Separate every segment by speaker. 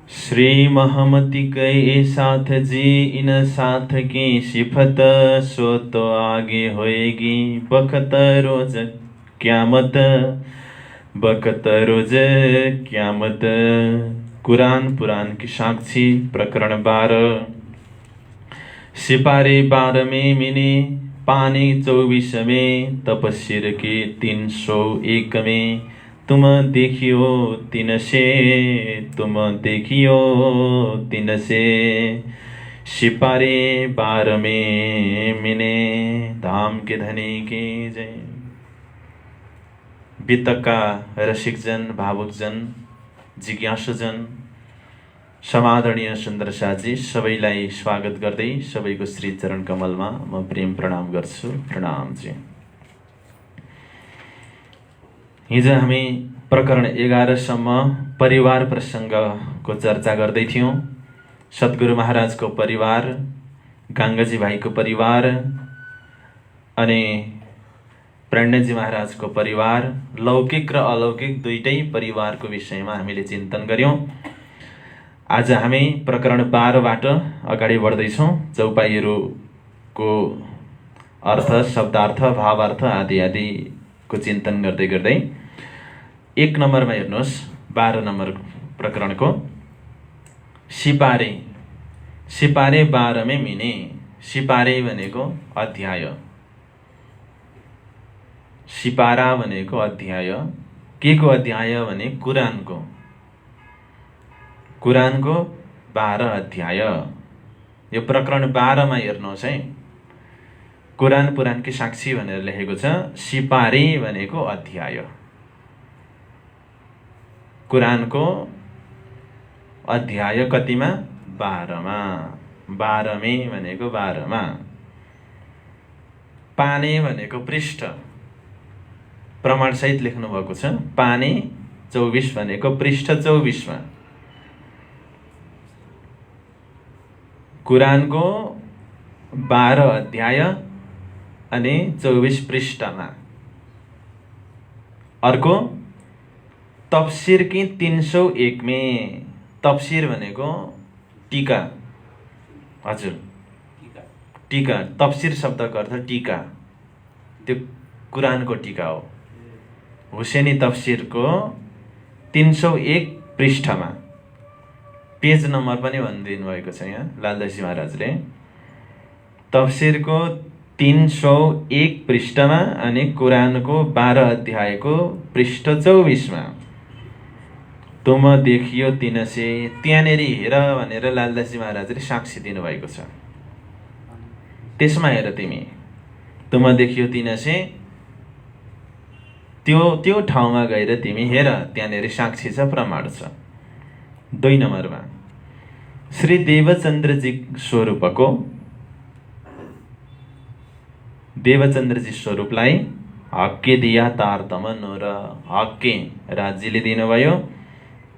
Speaker 1: श्री महमती कै साथ जी इन साथ की सिफत सो तो आगे होएगी बखत रोज क्यामत बखत रोज क्यामत। कुरान पुराण की साक्षी प्रकरण 12। सिपारे 12 में मिने पानी 24 में तपस्सिर के 301 में तुम देखियो तिन से तुम देखियो तिन से। सिपारे 12 में मिने धाम के धनी की जय। वितका रसिकजन भावुकजन जिज्ञासुजन समादरणीय सुन्दर साथी सबैलाई स्वागत गर्दै सबैको श्री चरण कमलमा म प्रेम प्रणाम गर्छु। प्रणाम जी। हिजो हामी प्रकरण 11 सम्म परिवार प्रसङ्गको चर्चा गर्दै थियौँ। सद्गुरु महाराजको परिवार, गाङ्गाजी भाइको परिवार अनि प्रणयजी महाराजको परिवार, लौकिक र अलौकिक दुईटै परिवारको विषयमा हामीले चिन्तन गर्यौँ। आज हामी प्रकरण 12बाट अगाडि बढ्दैछौँ। चौपाईहरूको अर्थ, शब्दार्थ, भावार्थ आदि आदिको चिन्तन गर्दै गर्दै 1 नम्बरमा हेर्नुहोस्, 12 नम्बर प्रकरणको सिपारे। सिपारे 12 में मिने। सिपारे भनेको अध्याय, सिपारा भनेको अध्याय। के को अध्याय भने कुरानको। कुरानको 12 अध्याय। यो प्रकरण 12 मा हेर्नुहोस् है, कुरान पुराणकी साक्षी भनेर लेखेको छ। सिपारे भनेको अध्याय। कुरानको अध्याय कतिमा? 12 मा। 12 में भनेको 12 मा। पाने भनेको पृष्ठ, प्रमाणसहित लेख्नु भएको छ। पाने 24 भनेको पृष्ठ 24 मा। कुरानको 12 अध्याय अनि 24 पृष्ठमा। अर्को तफसिर की 301 में। तफसिर भनेको टीका। हजुर, टीका। तफसिर शब्दको अर्थ टीका। त्यो कुरानको टीका हो। हुसेनी तफसिरको 301 पृष्ठमा। पेज नम्बर पनि भनिदिनु भएको छ यहाँ लालदासी महाराजले। तफसिरको 301 पृष्ठमा अनि कुरानको 12 अध्यायको पृष्ठ 24 मा। तुम देखियो तिन से। त्यहाँनेरि हेर भनेर लालदासी महाराजले साक्षी दिनुभएको छ। त्यसमा हेर तिमी। तुम देखियो तिन से, त्यो ठाउँमा गएर तिमी हेर, त्यहाँनेरि साक्षी छ, प्रमाण छ। 2 नम्बरमा श्री देवचन्द्रजी स्वरूपको, देवचन्द्रजी स्वरूपलाई हक्के दिया तारतम नोर। हक्के राज्यले दिनुभयो,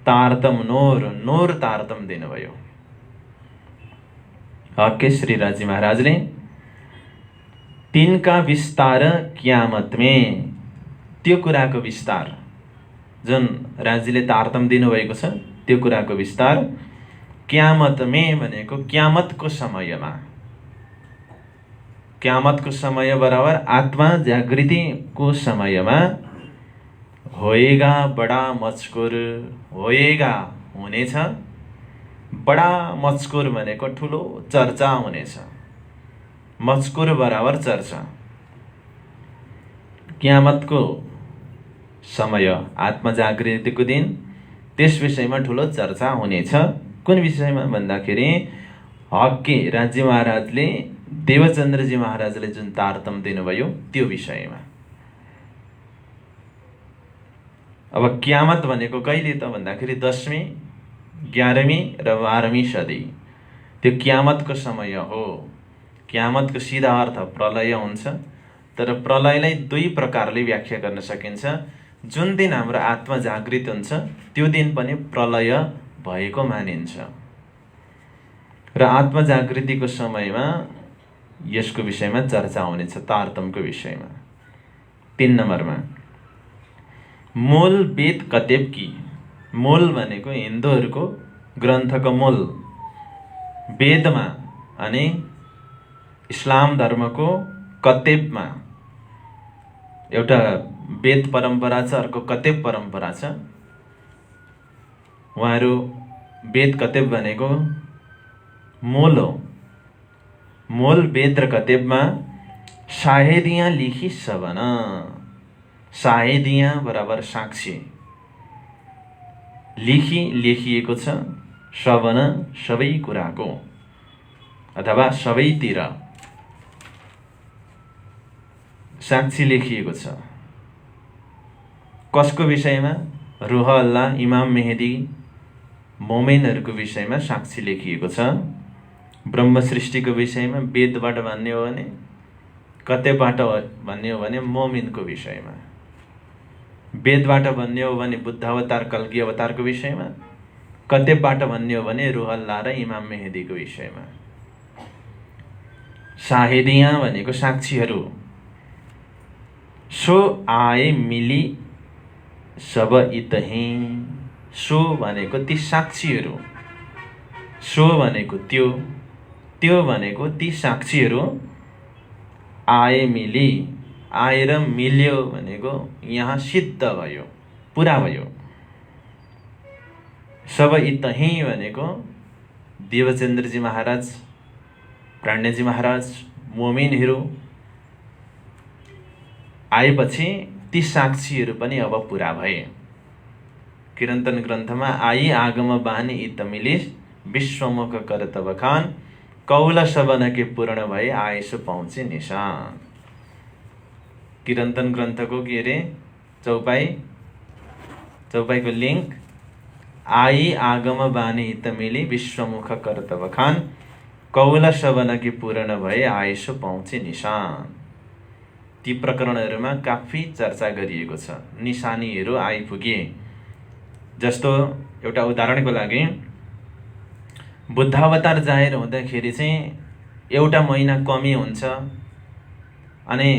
Speaker 1: तारतम नोर, नोर तारतम दिनुभयो। हक्के श्री राजी महाराजले तिनका विस्तार क्यामत में। त्यो कुराको विस्तार जुन राज्यले तारतम दिनुभएको छ, त्यो कुराको विस्तार क्यामत में भनेको क्यामतको समयमा। क्यामतको समय बराबर आत्मा जागृतिको समयमा होएगा बडा मचकोर। होएगा हुनेछ, बडा मचकोर भनेको ठुलो चर्चा हुनेछ। मचकोर बराबर चर्चा। क्यामतको समय, आत्मा जागृतिको दिन, त्यस विषयमा ठुलो चर्चा हुनेछ। कुन विषयमा भन्दाखेरि हक्के राज्य महाराजले देवचन्द्रजी महाराजले जुन तारतम दिनुभयो त्यो विषयमा। अब क्यामत भनेको कहिले त भन्दाखेरि 10वीं, 11वीं र 12वीं सदी। त्यो क्यामतको समय हो। क्यामतको सीधा अर्थ प्रलय हुन्छ, तर प्रलयलाई 2 प्रकारले व्याख्या गर्न सकिन्छ। जुन दिन हाम्रो आत्मा जागृत हुन्छ त्यो दिन पनि प्रलय भएको मानिन्छ। र आत्मा जागृतिको समयमा यसको विषयमा चर्चा हुनेछ, तारतमको विषयमा। 3 नम्बरमा मोल वेद कतेब की। मोल भनेको हिन्दूहरूको ग्रन्थको मूल वेदमा अनि इस्लाम धर्मको कतेबमा एउटा वेद परम्परा छ, अर्को कतेब परम्परा छ। उहाँहरू वेद कतेब भनेको मूल हो। मूल वेद र कतेबमा साहेदियाँ लिखी सबन, साहेदियाँ बराबर साक्षी, लेखिएको छ सबन सबै कुराको अथवा सबैतिर साक्षी लेखिएको छ। कसको विषयमा? रूह अल्लाह, इमाम मेहदी, मोमेनहरूको विषयमा साक्षी लेखिएको छ। ब्रह्म सृष्टिको विषयमा वेदबाट भन्ने हो भने, कतेबाट भन्ने हो भने मोमिनको विषयमा, वेदबाट भन्ने हो भने बुद्ध अवतार कल्की अवतारको विषयमा, कतेबाट भन्ने हो भने रूह अल्लाह र इमाम मेहदीको विषयमा। साहेदियाँ भनेको साक्षीहरू। सो आए मिली सब इतहीं, सो भनेको ती साक्षीहरू, सो भनेको त्यो भनेको ती साक्षीहरू। आए मिली, आएर मिल्यो भनेको यहाँ सिद्ध भयो, पुरा भयो। सब इतहीं भनेको देवचन्द्रजी महाराज, प्राण्यजी महाराज, मोमिनहरू आएपछि ती साक्षीहरू पनि अब पुरा भए। किरन्तन ग्रन्थमा आई आगम बानी इत मिलिस विश्वमुख कर तब खान, कौल सबन के पूर्ण भए आएसो पहुँचे निशान। किरन्तन ग्रन्थको के अरे चौपाईको लिङ्क, आई आगम बानी इत मिली विश्वमुख कर तब खान, कौल सबन के पूर्ण भए आएसो पहुँचे निशान। ती प्रकरणहरूमा काफी चर्चा गरिएको छ। निशानीहरू आइपुगे। जस्तो एउटा उदाहरणको लागि, बुद्धावतार जाहेर हुँदाखेरि चाहिँ एउटा महिना कमी हुन्छ अनि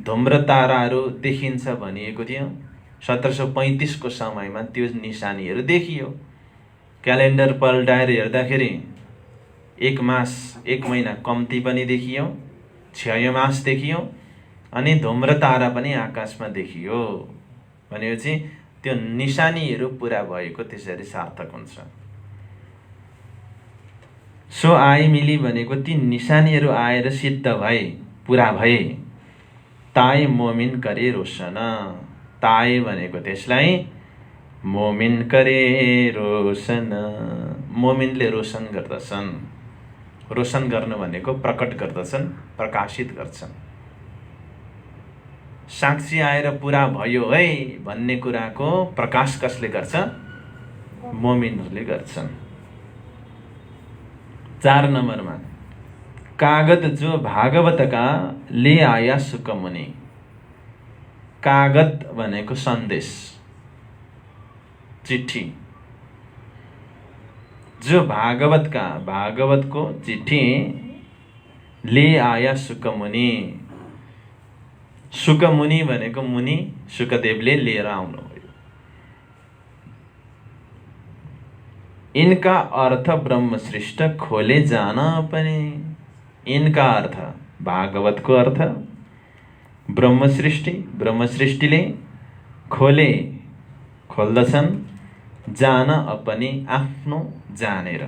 Speaker 1: धुम्र ताराहरू देखिन्छ भनिएको थियो। 1735 को समयमा त्यो निशानीहरू देखियो। क्यालेन्डर पल्टाएर हेर्दाखेरि एक महिना कम्ती पनि देखियो, क्षयमास देखियो अनि धुम्र तारा पनि आकाशमा देखियो भनेपछि त्यो निशानीहरू पुरा भएको त्यसरी सार्थक हुन्छ। सो आए मिली भनेको ती निशानीहरू आएर सिद्ध भए, पुरा भए। ताई मोमिन करे रोशन, ताई भनेको त्यसलाई मोमिन करे रोशन, मोमिनले रोशन गर्दछन्। रोशन गर्नु भनेको प्रकट गर्दछन्, प्रकाशित गर्छन्। साक्षी आएर पुरा भयो है भन्ने कुराको प्रकाश कसले गर्छ? मोमिनहरूले गर्छन्। 4 नम्बरमा, कागत जो भागवत का ले आया सुकमुनि। कागत भनेको सन्देश, चिठी। जो भागवतको चिठी ले आया सुकमुनि। सुकमुनि भनेको मुनि, सुकदेवले लिएर आउनुभयो। इनका अर्थ ब्रह्मसृष्ट खोले जान पनि। इनका अर्थ, भागवतको अर्थ ब्रह्मसृष्टिले खोल्दछन्, जान अपनी आफ्नो जानेर।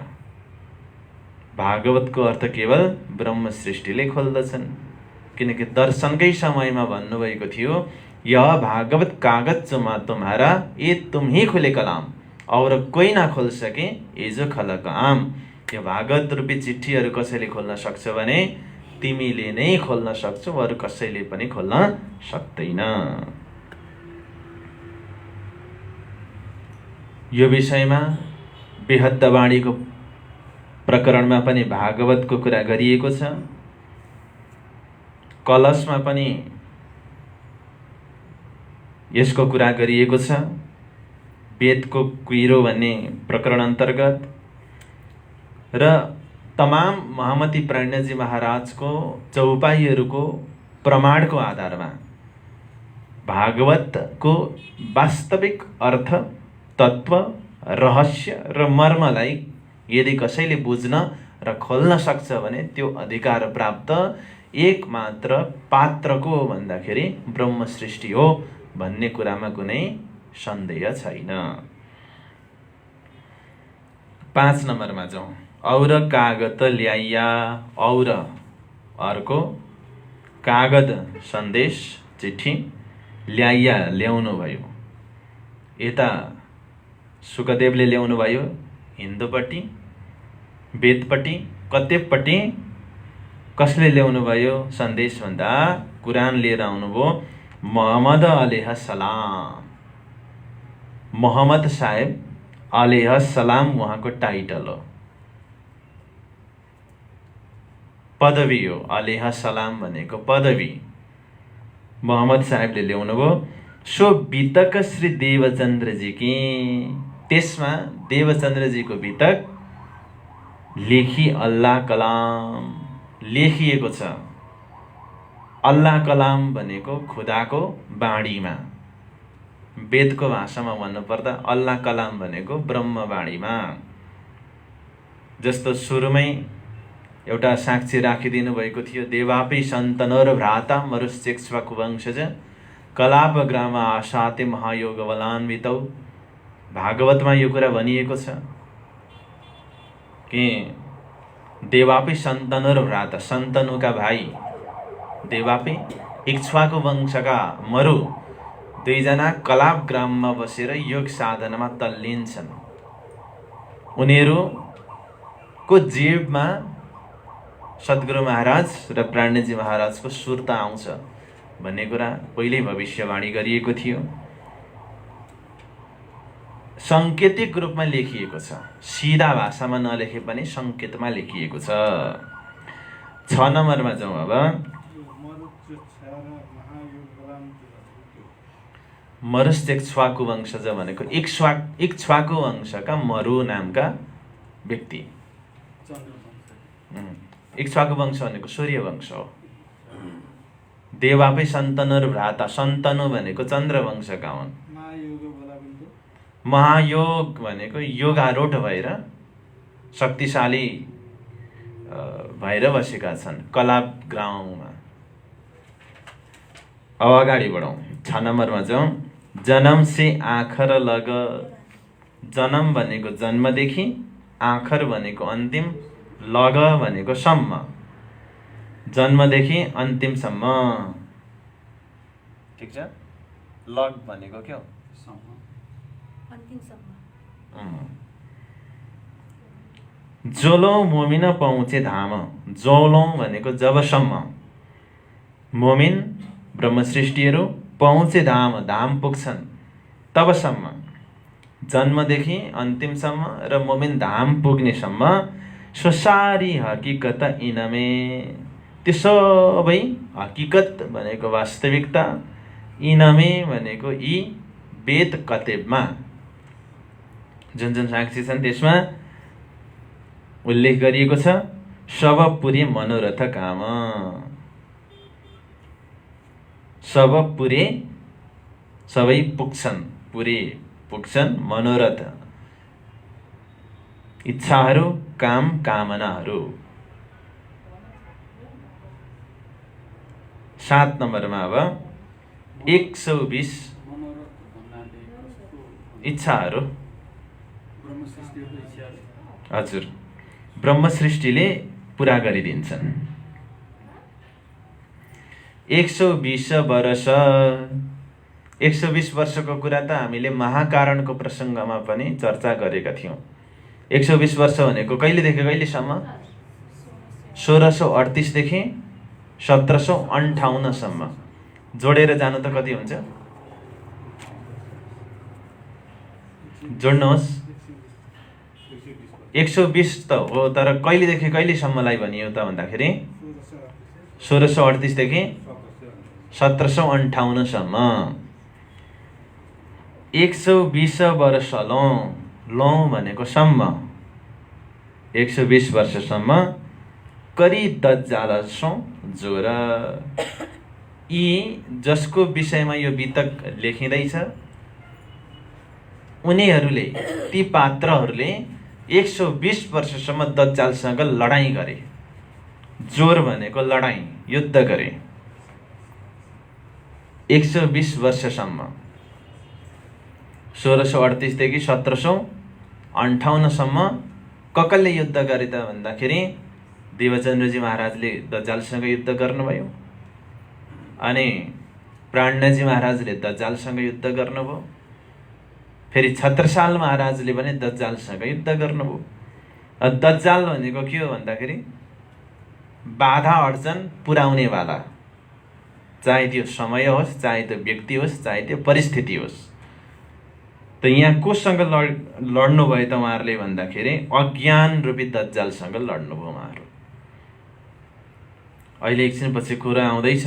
Speaker 1: भागवतको अर्थ केवल ब्रह्मसृष्टिले खोल्दछन्, किनकि दर्शनकै समयमा भन्नुभएको थियो, यह भागवत कागज चुमा तुम्हारा, ये तुम ही खुले कलाम, और कोही ना खोल सके ये जो खलक आम। यो भागवत रूपी चिठीहरू कसैले खोल्न सक्छ भने तिमीले नै खोल्न सक्छौ, अरू कसैले पनि खोल्न सक्दैन। यो विषयमा बृहद्वाणीको प्रकरणमा पनि भागवतको कुरा गरिएको छ। कलशमा पनि यसको कुरा गरिएको छ। वेदको कुहिरो भन्ने प्रकरण अन्तर्गत र तमाम महामती प्राण्यजी महाराजको चौपाईहरूको प्रमाणको आधारमा भागवतको वास्तविक अर्थ, तत्व, रहस्य र मर्मलाई यदि कसैले बुझ्न र खोल्न सक्छ भने त्यो अधिकार प्राप्त एकमात्र पात्रको हो भन्दाखेरि ब्रह्म सृष्टि हो भन्ने कुरामा कुनै सन्देह छैन। 5 नम्बरमा जाउँ। और कागत ल्याइया, और अर्को कागद सन्देश चिठी, ल्याइया ल्याउनु भयो। यता सुकदेवले ल्याउनु भयो हिन्दूपट्टि, वेदपट्टि, कतेपट्टि कसले ल्याउनु भयो सन्देश भन्दा कुरान लिएर आउनुभयो मोहम्मद अलैहि सलाम। मोहम्मद साहेब अलैहि सलाम उहाँको टाइटल हो, पदवी हो। अलैहि सलाम भनेको पदवी। मोहम्मद साहेबले ल्याउनु भयो। सो बितक श्री देवचन्द्रजी कि त्यसमा देवचन्द्रजीको बितक लेखी अल्लाह कलाम लेखिएको छ। अल्लाह कलाम भनेको खुदाको बाणीमा, वेदको भाषामा भन्नुपर्दा अल्लाह कलाम भनेको ब्रह्मवाणीमा। जस्तो सुरुमै एउटा साक्षी राखिदिनु भएको थियो, देवापि सन्तनर भ्राता मरुश्चेक्ष्वा कुवंशज कलाप ग्राम आशाते महायोग बलान्वितौ। भागवतमा यो कुरा भनिएको छ कि देवापि सन्तनर भ्राता, सन्तनुका भाइ देवापि इक्ष्वाकु वंशका मरु दुईजना कलाप ग्राममा बसेर योग साधनामा तल्लीन छन्। उनीहरूको जीवमा सद्गुरु महाराज र प्राणजी महाराजको सुर्ता आउँछ भन्ने कुरा पहिल्यै भविष्यवाणी गरिएको थियो। सङ्केतिक रूपमा लेखिएको छ, सिधा भाषामा नलेखे पनि सङ्केतमा लेखिएको छ। 6 नम्बरमा जाउँ अब। मरुश्चेक्ष्वाकु वंशज भनेको इक्ष्वाकु वंशका मरु नामका व्यक्ति। इक्ष्वाकु वंश भनेको सूर्य वंश हो। देवापै सन्तनर भ्राता, सन्तनु भनेको चन्द्रवंशका हुन्। महायोग भनेको योगारूढ भएर शक्तिशाली भएर बसेका छन् कलाप गाउँमा। अब अगाडि बढौँ। 6 नम्बरमा जाउँ। जन्म से आखर लग, जन्म भनेको जन्मदेखि, आखर भनेको अन्तिम, लग भनेको सम्म, जन्मदेखि अन्तिमसम्म। ठिक छ। लग भनेको के हो? जोलो मोमिन पहुँचे धाम, जोलो भनेको जबसम्म, मोमिन ब्रह्म सृष्टिहरू पहुँचे धाम, धाम पुग्छन् तबसम्म, जन्मदेखि अन्तिमसम्म र मोमिन धाम पुग्नेसम्म। सो सारी हकिकत इनमे, त्यो सबै हकिकत भनेको वास्तविकता, इनमे भनेको यी वेद कतेबमा जुन जुन साक्षी छन् त्यसमा उल्लेख गरिएको छ। सब पुरे मनोरथ काम, सब पुरे सबै पुग्छन्, पुरे पुग्छन्, मनोरथ इच्छाहरू, काम कामनाहरू। 7 नम्बरमा अब 120 इच्छाहरू। हजुर, ब्रह्म सृष्टिले पुरा गरिदिन्छन्। 120 वर्ष, 120 वर्षको कुरा त हामीले महाकारणको प्रसङ्गमा पनि चर्चा गरेका थियौँ। 120 वर्ष भनेको कहिलेदेखि कहिलेसम्म? 1638 देखि 1758 सम्म। जोडेर जानु त कति हुन्छ? जोड्नुहोस्। 120 त हो, तर कहिलेदेखि कहिलेसम्मलाई भनियो त भन्दाखेरि 1638 देखि 1758 सम्म। 120 वर्ष लौ भनेको सम्म, 120 वर्षसम्म। करी दज्जालसौँ जोर, यी जसको विषयमा यो बितक लेखिँदैछ उनीहरूले, ती पात्रहरूले 120 वर्षसम्म दज्जालसँग लडाईँ गरे। जोर भनेको लडाईँ, युद्ध गरे 120 वर्षसम्म। 1638 देखि 1758 सम्म कसले युद्ध गरे त भन्दाखेरि देवचन्द्रजी महाराजले दज्जालसँग युद्ध गर्नुभयो, अनि प्राणजी महाराजले दज्जालसँग युद्ध गर्नुभयो, फेरि छत्रसाल महाराजले पनि दज्जालसँग युद्ध गर्नुभयो। दज्जाल भनेको के हो भन्दाखेरि बाधा अडचन पुर्याउनेवाला, चाहे त्यो समय होस्, चाहे त्यो व्यक्ति होस्, चाहे त्यो परिस्थिति होस्। त यहाँ कोसँग लड्नुभयो त उहाँहरूले भन्दाखेरि अज्ञान रूपी दज्जालसँग लड्नुभयो उहाँहरू। अहिले एकछिनपछि कुरा आउँदैछ,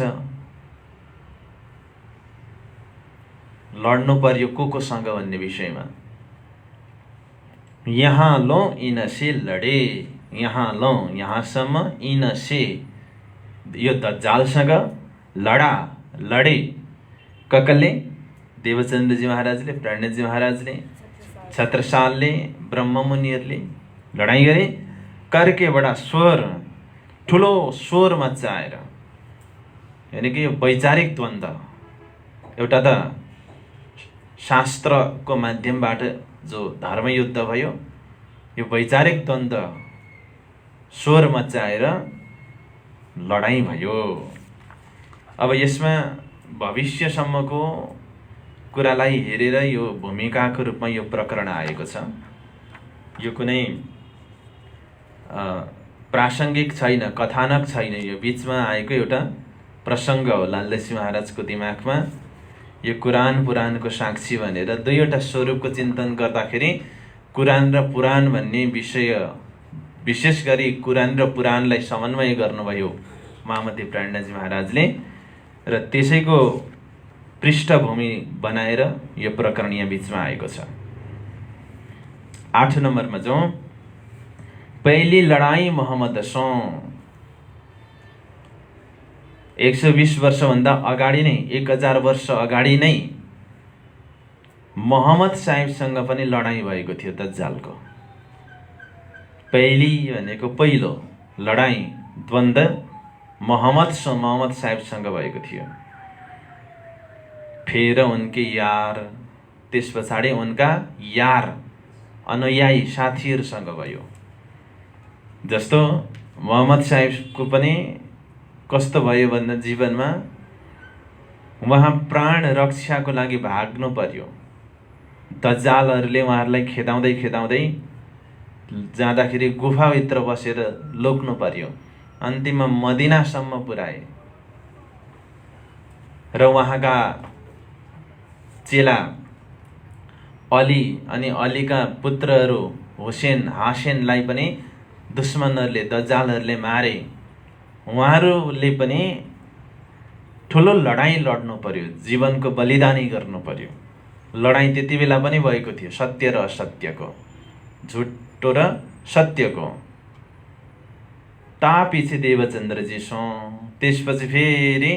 Speaker 1: लड्नु पर्यो कोसँग भन्ने विषयमा। यहाँ लो इनसे लडे, यहाँ लो यहाँसम्म, इनसे यो दज्जालसँग लडे। कसले? देवचन्द्रजी महाराजले, प्राणजी महाराजले, छत्रसालले, ब्रह्ममुनिहरूले लडाईँ गरे। कर्केबाट स्वर, ठुलो स्वर मचाएर, यानि कि यो वैचारिक द्वन्द्व, एउटा त शास्त्रको माध्यमबाट जो धर्मयुद्ध भयो, यो वैचारिक द्वन्द्व स्वर मचाएर लडाईँ भयो। अब यसमा भविष्यसम्मको कुरालाई हेरेर यो भूमिकाको रूपमा यो प्रकरण आएको छ। यो कुनै प्रासङ्गिक छैन, कथानक छैन, यो बिचमा आएको एउटा प्रसङ्ग हो। लालदेशी महाराजको दिमागमा यो कुरान पुराणको साक्षी भनेर दुईवटा स्वरूपको चिन्तन गर्दाखेरि कुरान र पुराण भन्ने विषय, विशेष गरी कुरान र पुराणलाई समन्वय गर्नुभयो महामती प्राणजी महाराजले, र त्यसैको पृष्ठभूमि बनाएर यो प्रकरण यहाँ बिचमा आएको छ। 8 नम्बरमा जाउँ। पहली लडाईँ मोहम्मदसों, 120 वर्षभन्दा अगाडि नै, 1000 वर्ष अगाडि नै मोहम्मद साहिबसँग पनि लडाईँ भएको थियो दज्जालको। पहली भनेको पहिलो लडाईँ, द्वन्द्व मोहम्मद साहिबसँग भएको थियो। फिर उनके यार, त्यस पछाडि उनका यार, अनुयायी साथीहरूसँग भयो। जस्तो मोहम्मद साहिबको पनि कस्तो भयो भन्दा जीवनमा उहाँ प्राण रक्षाको लागि भाग्नु पर्यो। दज्जालहरूले उहाँहरूलाई खेदाउँदै जाँदाखेरि गुफाभित्र बसेर लोक्नु पर्यो। अन्तिममा मदिनासम्म पुर्याए र उहाँका चेला अली अनि अलीका पुत्रहरू हुसेन, हासेनलाई पनि दुश्मनहरूले, दज्जालहरूले मारे। उहाँहरूले पनि ठुलो लडाईँ लड्नु पर्यो, जीवनको बलिदानी गर्नु पर्यो। लडाईँ त्यति बेला पनि भएको थियो, सत्य र असत्यको, झुटो र सत्यको। तापछि देवचन्द्रजी सो, त्यसपछि फेरि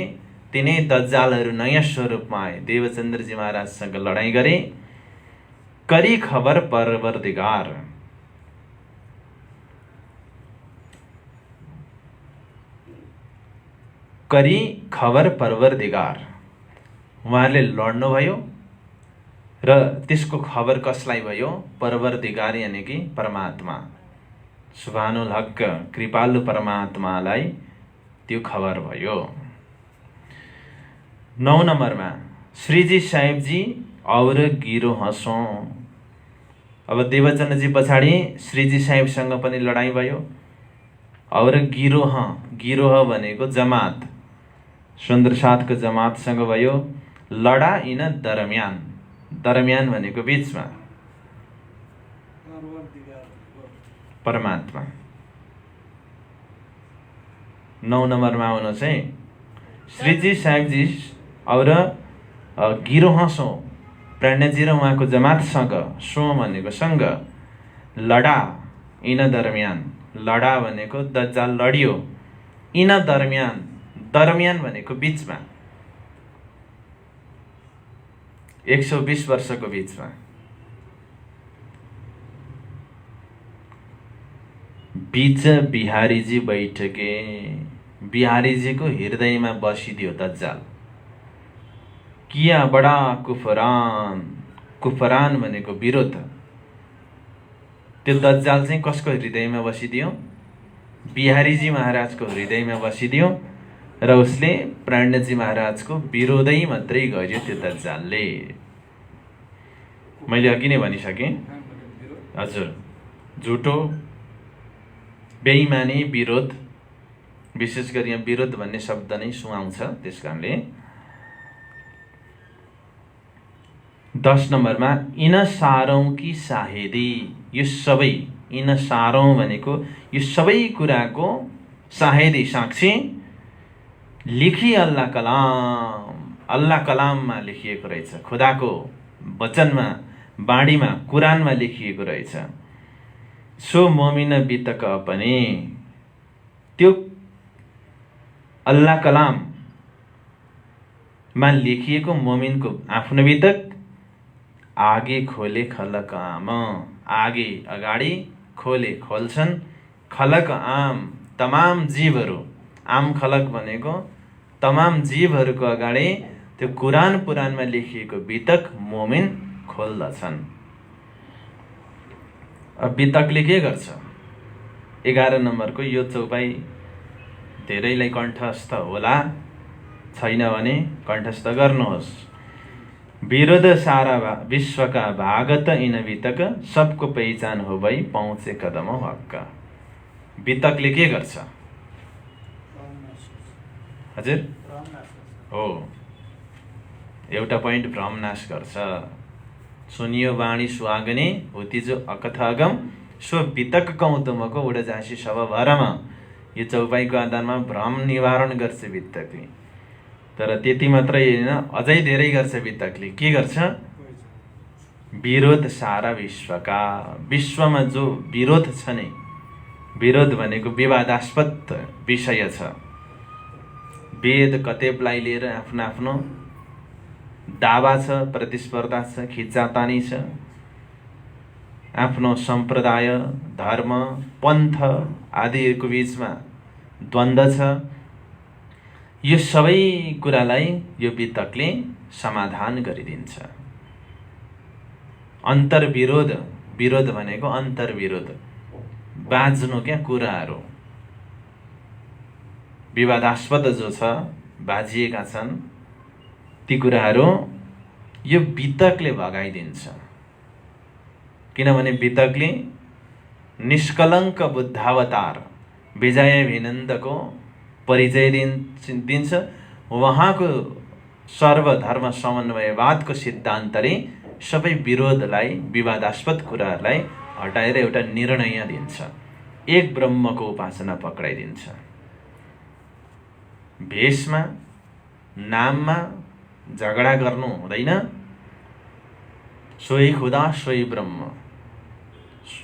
Speaker 1: तिनै दज्जालहरू नयाँ स्वरूपमा आए, देवचन्द्रजी महाराजसँग लडाईँ गरे। करी खबर परवरदिगार, करी खबर परवरदिगार, उहाँहरूले लड्नुभयो र त्यसको खबर कसलाई भयो? परवरदिगार यानि कि परमात्मा, सुभानुल हक, कृपालु परमात्मालाई त्यो खबर भयो। 9 नम्बरमा श्रीजी साहेबजी और गिरोह हँसौँ। अब देवचन्द्रजी पछाडि श्रीजी साहेबसँग पनि लडाईँ भयो। और गिरोह, गिरोह भनेको जमात, सुन्दरसाथको जमातसँग भयो। लडा यिन दरम्यान, दरम्यान भनेको बिचमा, परमात्मा। 9 नम्बरमा आउनु चाहिँ श्रीजी साहेबजी और गिरोह सो, प्राणजी र उहाँको जमातसँग, सो भनेको सँग, लडा यिन दरम्यान, लडा भनेको दज्जाल लडियो, यिन दरम्यान, दरम्यान भनेको बिचमा, 120 वर्षको बिचमा। बीच बिहारीजी बैठके, बिहारीजीको हृदयमा बसिदियो दज्जाल। किया बडा कुफरान, कुफरान भनेको विरोध। त्यो दज्जाल चाहिँ कसको हृदयमा बसिदियो? बिहारीजी महाराजको हृदयमा बसिदियो र उसले प्राणजी महाराजको विरोधै मात्रै गर्यो त्यो दज्जालले। मैले अघि नै भनिसकेँ, हजुर, झुटो, बेइमानी, विरोध, विशेष गरी यहाँ विरोध भन्ने शब्द नै सुहाउँछ। त्यस कारणले 10 नम्बरमा इन सारौं की साहेदी, यो सबै, इन सारौं भनेको यो सबै कुराको साहेदी, साक्षी, लिखी अल्लाह कलाम, अल्लाह कलाममा लेखिएको रहेछ, खुदाको वचनमा, बाणीमा, कुरानमा लेखिएको रहेछ। सो मोमिन बितक पनि, त्यो अल्लाह कलाममा लेखिएको मोमिनको आफ्नो बितक आगे खोले खलक आम, आगे अगाडि, खोले खोल्छन्, खलक आम तमाम जीवहरू, आम खलक भनेको तमाम जीवहरूको अगाडि त्यो कुरान पुराणमा लेखिएको बितक मोमिन खोल्दछन्। अब बितकले के गर्छ? 11 नम्बरको यो चौपाई धेरैलाई कण्ठस्थ होला, छैन भने कण्ठस्थ गर्नुहोस्। विरोध सारा विश्वका भागत इन बितक, सबको पहिचान हो भई पहुँचे कदम हक्क। बितकले के गर्छ? हजुर हो, एउटा पोइन्ट भ्रमनाश गर्छ। सुनियो वाणी सुहागने होती जो अकथागम, सो बितक कौतुमको उडजासी सब भरम। यो चौपाईको आधारमा भ्रम निवारण गर्छ बितकले। तर त्यति मात्रै होइन, अझै धेरै गर्छ बितकले। के गर्छ? विरोध सारा विश्वका, विश्वमा जो विरोध छ नि, विरोध भनेको विवादास्पद विषय छ, वेद कतेबलाई लिएर आफ्नो आफ्नो दावा छ, प्रतिस्पर्धा छ, खिच्चातानी छ, आफ्नो सम्प्रदाय, धर्म, पन्थ आदिहरूको बीचमा द्वन्द्व छ। यो सबै कुरालाई यो बितकले समाधान गरिदिन्छ। अन्तर्विरोध, विरोध भनेको अन्तर्विरोध, बाँच्नु क्या कुराहरू, विवादास्पद जो छ, बाजिएका छन्, ती कुराहरू यो बितकले भगाइदिन्छ। किनभने बितकले निष्कलङ्क बुद्धावतार विजयाभिनन्दको परिचय दिन्छ। उहाँको सर्वधर्म समन्वयवादको सिद्धान्तले सबै विरोधलाई, विवादास्पद कुराहरूलाई हटाएर एउटा निर्णय दिन्छ, एक ब्रह्मको उपासना पक्राइदिन्छ। भेषमा, नाममा झगडा गर्नु हुँदैन। सोही खुदा सोही ब्रह्म,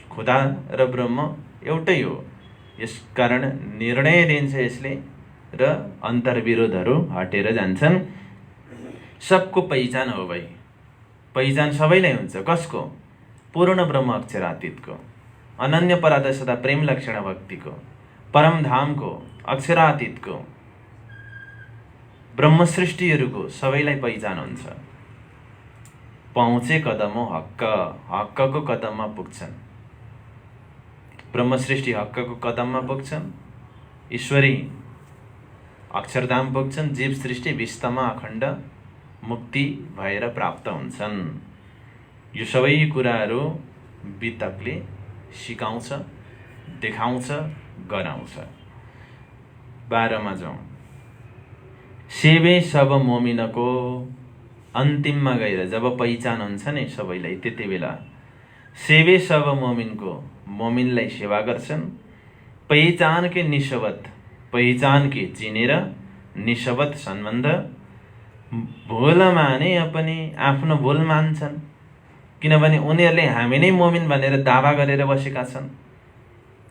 Speaker 1: खुदा र ब्रह्म एउटै हो। यसकारण निर्णय दिन्छ यसले र अन्तर्विरोधहरू हटेर जान्छन्। सबको पहिचान हो भाइ, पहिचान सबैलाई हुन्छ। कसको? पूर्ण ब्रह्म अक्षरातीतको, अनन्य पराध सदा प्रेम लक्षण भक्तिको, परमधामको, अक्षरातीतको, ब्रह्म सृष्टिहरूको सबैलाई पहिचान हुन्छ। पहुँचे कदम हो हक्क, हक्कको कदममा पुग्छन्। ब्रह्म सृष्टि हक्कको कदममा पुग्छन्, ईश्वरी अक्षरधाम पुग्छन्, जीव सृष्टि विस्तमा अखण्ड मुक्ति भएर प्राप्त हुन्छन्। यो सबै कुराहरू बितकले सिकाउँछ, देखाउँछ, गराउँछ। 12 मा जाउँ। सेवे सब मोमिनको, अन्तिममा गएर जब पहिचान हुन्छ नि सबैलाई, त्यति बेला सेवे सब मोमिनको, मोमिनलाई सेवा गर्छन्। पहिचान के निस्बत, पहिचान के चिनेर, निस्बत सम्बन्ध, भोल माने अपनी, आफ्नो भोल मान्छन्। किनभने उनीहरूले हामी नै मोमिन भनेर दावा गरेर बसेका छन्,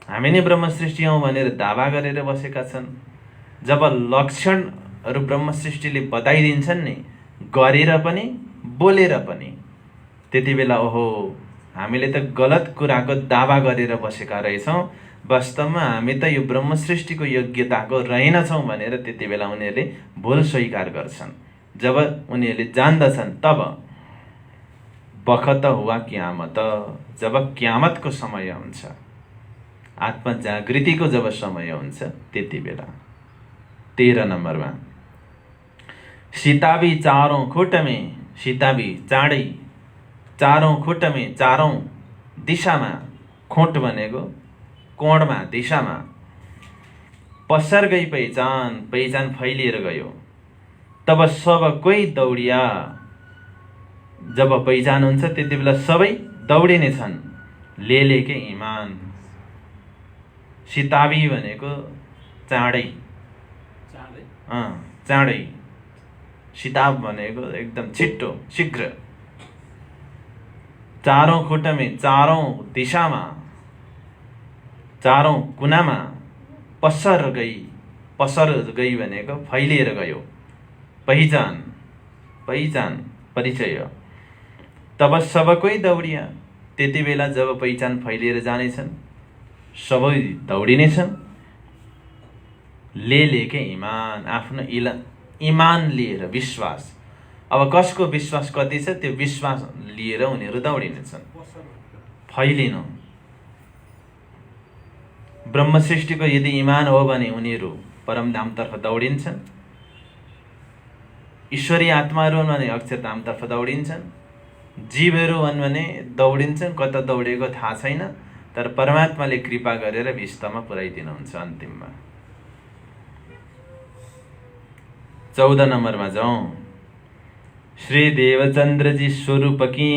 Speaker 1: हामी नै ब्रह्म सृष्टि हौँ भनेर दावा गरेर बसेका छन्। जब लक्षणहरू ब्रह्म सृष्टिले बताइदिन्छन् नि, गरेर पनि बोलेर पनि, त्यति बेला ओहो हामीले त गलत कुराको दावा गरेर बसेका रहेछौँ, वास्तवमा हामी त यो ब्रह्म सृष्टिको योग्यताको रहेनछौँ भनेर त्यति बेला उनीहरूले भुल स्वीकार गर्छन्। जब उनीहरूले जान्दछन् तब बखत हुआ क्यामत, जब क्यामतको समय हुन्छ, आत्मजागृतिको जब समय हुन्छ त्यति बेला। 13 नम्बरमा सीताबी चारौं खुट में, सीताबी चाँडै चारौं खुट में चारौं दिशामा, खोट भनेको कोणमा दिशामा, पसर गई पहिचान, पहिचान फैलिएर गयो। तब सब कोही दौडिया, जब पहिचान हुन्छ त्यति बेला सबै दौडिने छन्। लेके इमान, सीताबी भनेको चाँडै, चाँडै, सीताब भनेको एकदम छिट्टो शीघ्र। चारौं खुट्टामा, चारौं दिशामा, चारौं कुनामा, पसर गई भनेको फैलिएर गयो। पहिचान, पहिचान परिचय। तब सबकै दौडिया, त्यति बेला जब पहिचान फैलिएर जानेछन् सबै दौडिनेछन्। लेके इमान, आफ्नो इमान लिएर, विश्वास। अब कसको विश्वास कति छ त्यो विश्वास लिएर उनीहरू दौडिनेछन्। फैलिनु, ब्रह्म सृष्टिको यदि इमान हो भने उनीहरू परमधामतर्फ दौडिन्छन्। ईश्वरीय आत्माहरू हुन् भने अक्षरधामतर्फ दौडिन्छन्। जीवहरू हुन् भने दौडिन्छन्, कता दौडेको थाहा छैन, तर परमात्माले कृपा गरेर विस्तमा पुर्याइदिनुहुन्छ अन्तिममा। 14 नम्बरमा जाउँ। श्री देवचंद्र जी स्वरूप की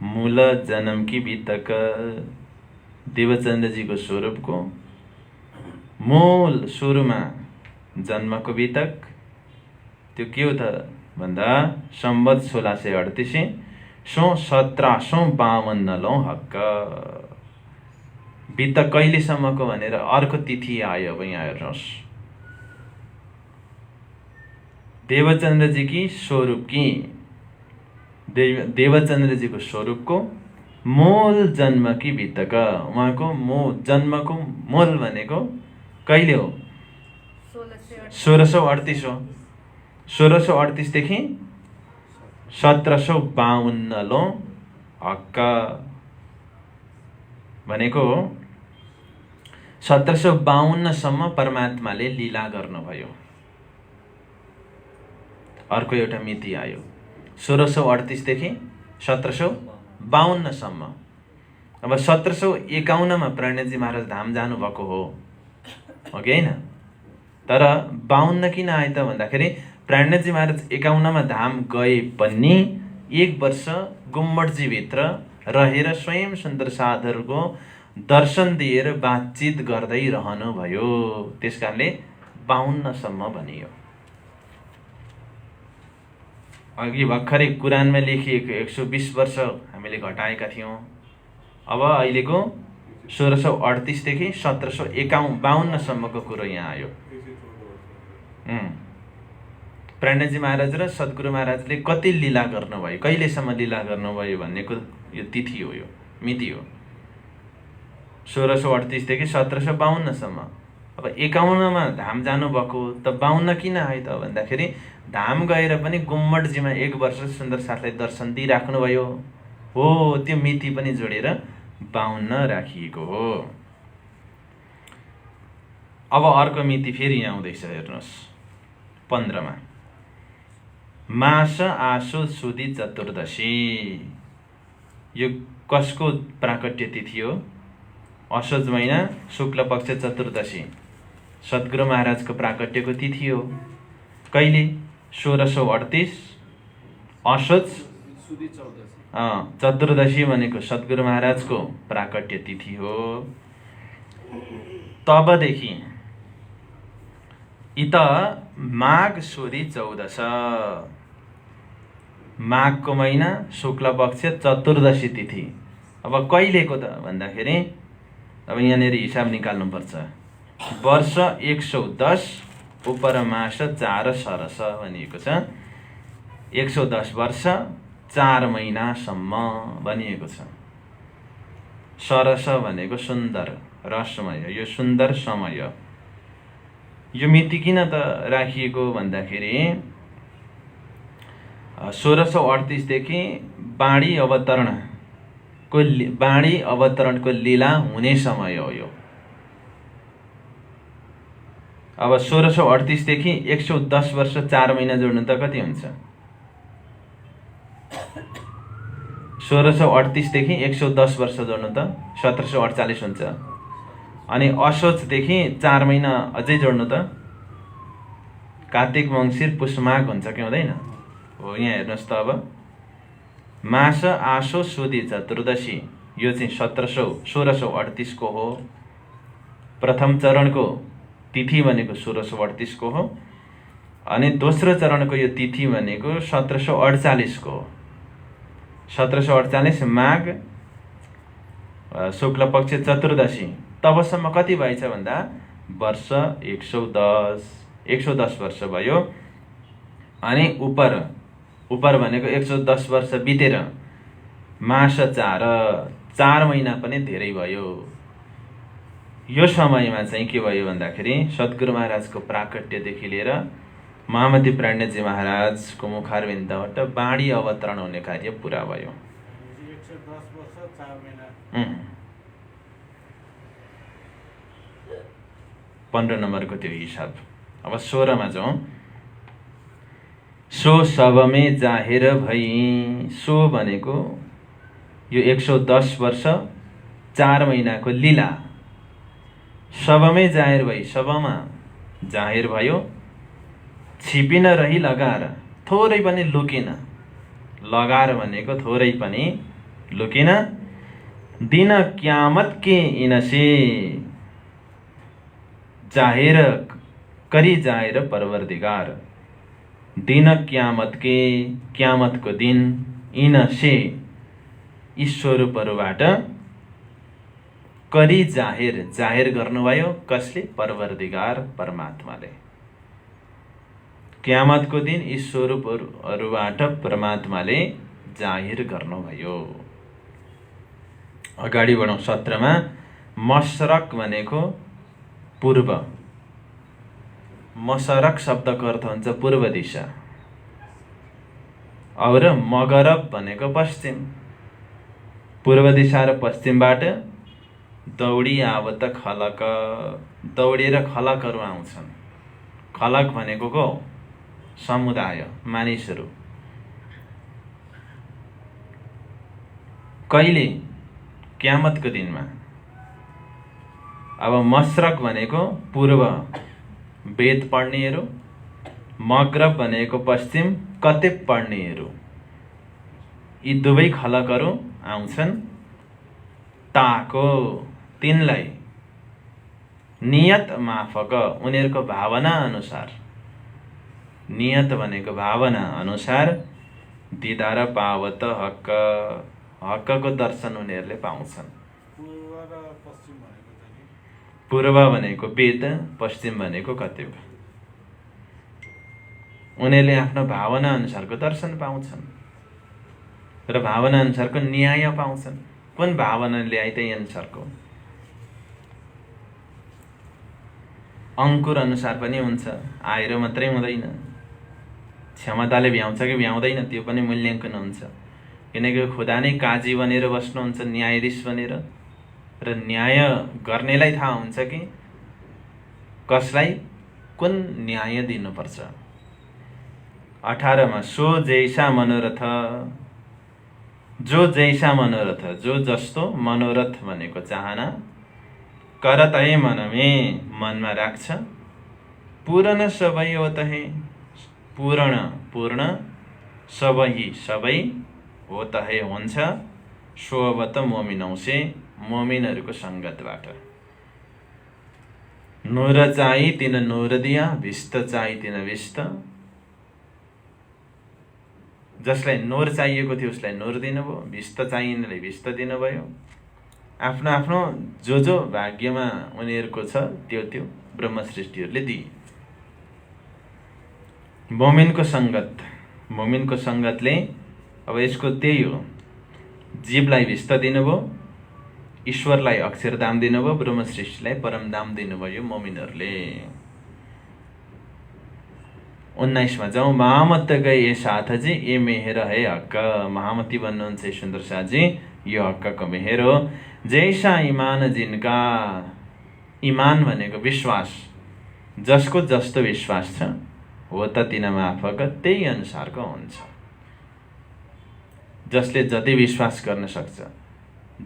Speaker 1: मूल जन्म की बीतक, देवचंद्र जी को स्वरूप को मूल सुरुमा जन्मको बीतक त्यो के हो त भन्दा सम्वत 1638 सो 1752 हक्क। बीतक कहिलेसम्मको भनेर अर्को तिथि आयो। अब यहाँ हेर्नुहोस्, देवचंद्र जी की स्वरूप की, देवचंद्र जी को स्वरूप को मूल जन्म की बीतक, उहाँको जन्मको मूल भनेको कहिले हो? 1638 हो। 1638 देखि 1752 हक्क भनेको 1752 सम्म परमात्माले लीला गर्नुभयो। अर्को एउटा मिति आयो 1638 देखि 1752 सम्म। अब 1751 मा प्रणयजी महाराज धाम जानुभएको हो कि हैन? तर 52 किन आए त भन्दाखेरि प्रणयजी महाराज 51 मा धाम गए पनि 1 वर्ष गुम्बटजी भित्र रहेर स्वयं सुन्दर साधहरूको दर्शन दिएर बातचित गर्दै रहनु भयो। त्यसकारणले 52 सम्म भनियो। अघि भर्खरै कुरानमा लेखिएको 120 वर्ष हामीले घटाएका थियौं। अब अहिलेको 1638 देखि 1752 सम्मको कुरो यहाँ आयो। प्रणयजी महाराज र सद्गुरु महाराजले कति लीला गर्नुभयो, कहिलेसम्म लीला गर्नुभयो भन्नेको यो तिथि हो, यो मिति हो। 1638 देखि 1752 सम्म। अब 51 मा धाम जानुभएको त 52 किन आयो त भन्दाखेरि धाम गएर पनि गुम्बटजीमा 1 वर्ष सुन्दर साथलाई दर्शन दिइराख्नुभयो हो। त्यो मिति पनि जोडेर 52 राखिएको हो। अब अर्को मिति फेरि यहाँ आउँदैछ, हेर्नुहोस् 15 मा। मास आसो सुदी चतुर्दशी, यो कसको प्राकट्य तिथि हो? असोज महिना शुक्ल पक्ष चतुर्दशी सद्गुरु महाराजको प्राकट्यको तिथि हो। कहिले? 1638 असोज चतुर्दशी भनेको सद्गुरु महाराजको प्राकट्य तिथि हो। तबदेखि इत माघ सुदी 14, माघको महिना शुक्ल पक्ष चतुर्दशी तिथि। अब कहिलेको त भन्दाखेरि अब यहाँनिर हिसाब निकाल्नुपर्छ। वर्ष 110 उपर मास 4 सरस भनिएको छ। 110 वर्ष 4 महिनासम्म भनिएको छ। सरस भनेको सुन्दर, रसमय, यो सुन्दर समय। यो मिति किन त राखिएको भन्दाखेरि 1638 देखि बाणी अवतरणको लीला हुने समय हो यो। अब 1638 देखि 110 वर्ष 4 महिना जोड्नु त कति हुन्छ? 1638 देखि 110 वर्ष जोड्नु त 1748 हुन्छ। अनि असोज देखि 4 महिना अझै जोड्नु त कार्तिक मङ्सिर पुष माघ हुन्छ कि हुँदैन? हो, यहाँ हेर्नुहोस् त। अब मास आसो सुदी चतुर्दशी, यो चाहिँ 1638 को हो। प्रथम चरणको तिथि भनेको 1638 को हो। अनि दोस्रो चरणको यो तिथि भनेको 1748 को हो। 1748 माघ शुक्ल पक्ष चतुर्दशी। तबसम्म कति भएछ भन्दा वर्ष 110 वर्ष भयो। अनि उपर भनेको 110 वर्ष बितेर मास 4 महिना पनि धेरै भयो। यो समयमा चाहिँ के भयो भन्दाखेरि सद्गुरु महाराजको प्राकट्यदेखि लिएर महामती प्राज्ञजी महाराजको मुखारविन्दबाट बाणी अवतरण हुने कार्य पुरा भयो।
Speaker 2: 110 वर्ष 4 महिना।
Speaker 1: 15 नम्बरको त्यो हिसाब। अब 16 मा जाउँ। सो सबमे जाहेर भई, सो भनेको यो 110 वर्ष 4 महिनाको लीला। सबमै जाहेर भई, सबमा जाहेर भयो। छिपिन रही लगार, थोरै पनि लुकेन। लगार भनेको थोरै पनि लुकेन। दिन क्यामत के इनसे, जाहेर करी जाहेर परवरदिगार। दिन क्यामत के, क्यामतको दिन, इनसे ईश्वरहरूबाट करी जाहेर गर्नुभयो। कसले? परवरदिगार परमात्माले। क्यामतको दिन ईश्वरहरूबाट परमात्माले जाहिर गर्नुभयो। अगाडि बढौँ 17 मा। मशरक भनेको पूर्व। मशरक शब्दको अर्थ हुन्छ पूर्व दिशा। और मगरब भनेको पश्चिम। पूर्व दिशा र पश्चिमबाट दौडी आवत खलक, दौडेर खलकहरू आउँछन्। खलक भनेको को? समुदाय, मानिसहरू। कहिले? क्यामतको दिनमा। अब मशरक भनेको पूर्व, वेद पढ्नेहरू। मगरब भनेको पश्चिम, कतेब पढ्नेहरू। यी दुवै खलकहरू आउँछन्। ताको, तिनलाई नियत माफक, उनीहरूको भावना अनुसार। नियत भनेको भावना अनुसार दिदार पावत हक, हकको दर्शन उनीहरूले पाउँछन्। पूर्व भनेको वेद, पश्चिम भनेको कतेब। उनीहरूले आफ्नो भावना अनुसारको दर्शन पाउँछन् र भावना अनुसारको न्याय पाउँछन्। कुन भावनाले आए त्यही अनुसारको। अङ्कुर अनुसार पनि हुन्छ, आएर मात्रै हुँदैन। क्षमताले भ्याउँछ कि भ्याउँदैन त्यो पनि मूल्याङ्कन हुन्छ। किनकि खुदा नै काजी बनेर बस्नुहुन्छ, न्यायाधीश बनेर। र न्याय गर्नेलाई थाहा हुन्छ कि कसलाई कुन न्याय दिनुपर्छ। 18 मा। सो जैसा मनोरथ, जो जैसा मनोरथ, जो जस्तो मनोरथ भनेको चाहना। करत है मनमे, मनमा राख्छ। पूर्ण सबै होत है, पूर्ण सबै होत है हुन्छ। सोबत मोमिनौसे, मोमिनहरूको सङ्गतबाट। नूर चाहिँ तिन नूर दिया, भिस्त चाहिँ तिन भिस्त। जसलाई नूर चाहिएको थियो उसलाई नूर दिनुभयो, भिस्त चाहिनेलाई भिस्त दिनुभयो। आफ्नो आफ्नो जो भाग्यमा उनीहरूको छ त्यो ब्रह्म सृष्टिहरूले दिए। मोमिनको सङ्गतले अब यसको त्यही हो। जीवलाई भिस्त दिनुभयो, ईश्वरलाई अक्षरधाम दिनुभयो, ब्रह्म सृष्टिलाई परमधाम दिनुभयो मोमिनहरूले। 19 मा जाउँ। महामत गए ये साथ जी ये मेहर है हक्क। महामती भन्नुहुन्छ सुन्दर साथजी, यो हक्कको मेहर हो। जैसा इमान जिनका, इमान भनेको विश्वास, जसको जस्तो विश्वास छ हो त तिनमा आफक त्यही अनुसारको हुन्छ। जसले जति विश्वास गर्न सक्छ,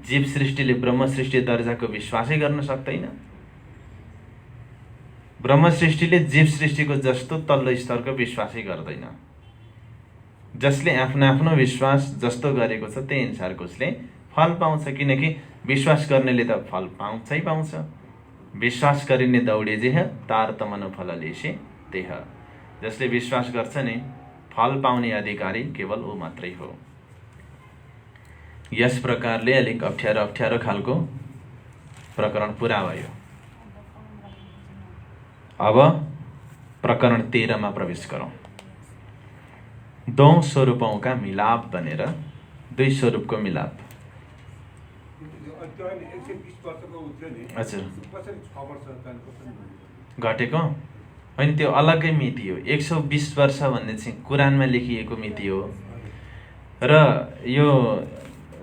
Speaker 1: जीव सृष्टिले ब्रह्म सृष्टि दर्जाको विश्वासै गर्न सक्दैन। ब्रह्म सृष्टिले जीव सृष्टिको जस्तो तल्लो स्तरको विश्वासै गर्दैन। जसले आफ्नो आफ्नो विश्वास जस्तो गरेको छ त्यही अनुसारको उसले फल पाउँछ। किनकि विश्वास गर्नेले त फल पाउँछै पाउँछ। विश्वास गरिने दौडे जेह तार तमन फल लेसे तेह। जसले विश्वास गर्छ नि फल पाउने अधिकारी केवल ऊ मात्रै हो। यस प्रकारले अलिक अप्ठ्यारो खालको प्रकरण पुरा भयो। अब प्रकरण 13 मा प्रवेश गरौँ। दो स्वरूपों का मिलाप भनेर, दुई स्वरूपको मिलाप। हजुर, घटेको होइन, त्यो अलग्गै मिति हो। 120 वर्ष भन्ने चाहिँ कुरानमा लेखिएको मिति हो र यो